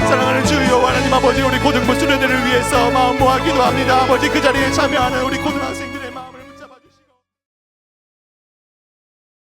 사랑하는 주여 하나님 아버지 우리 고등부 수련회를 위해서 마음 모아 기도합니다. 아버지 그 자리에 참여하는 우리 고등학생